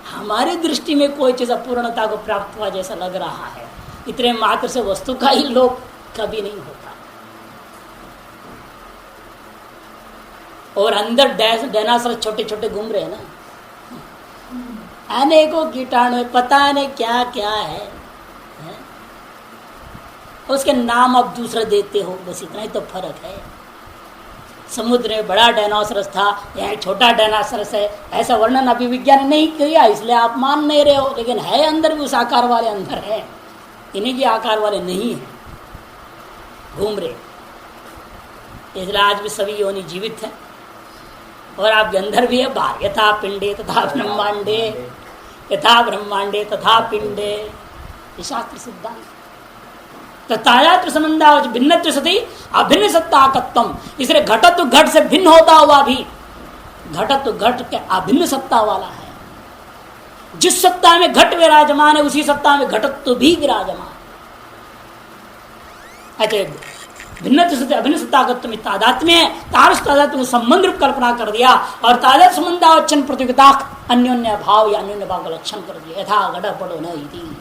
हमारी दृष्टि में कोई चीज अपूर्णता को प्राप्त हुआ जैसा लग रहा है, इतने मात्र से वस्तु का ही लोप कभी नहीं होता। और अंदर डायनासोर छोटे छोटे घूम रहे हैं ना, अनेकों कीटाणु, पता नहीं क्या क्या है? उसके नाम अब दूसरा देते हो, बस इतना ही तो फर्क है। समुद्र में बड़ा डायनासोरस था, यहाँ एक छोटा डायनासोरस है, ऐसा वर्णन अभी विज्ञान ने नहीं किया, इसलिए आप मान नहीं रहे हो। लेकिन है अंदर भी, उस आकार वाले अंदर है, इन्हीं के आकार वाले नहीं है, घूम रहे। इसलिए आज भी सभी योनि जीवित है और आपके अंदर भी है बाहर। यथा पिंडे तथा ब्रह्मांडे, यथा ब्रह्मांडे तथा पिंडे, ये शास्त्र सिद्धांत। तो तादात्म्य संबंध भिन्न सती अभिन्न सत्ताकत्वम, इसलिए घटत्व घट से भिन्न होता हुआ भी घटत्व घट के अभिन्न सत्ता वाला है। जिस सत्ता में घट विराजमान है उसी सत्ता में घटत्व भी विराजमान। अच्छा, भिन्न सत्य अभिन्न सत्ताकत्व तादात्म्य, तारस तादात्म्य संबंध रूप कल्पना कर दिया और तादात्म्य संबंधावच्छन प्रतियोगिता अन्योन्य भाव या अन्योन्य भाव का लक्षण कर दिया। यथा घट पड़ो न इति।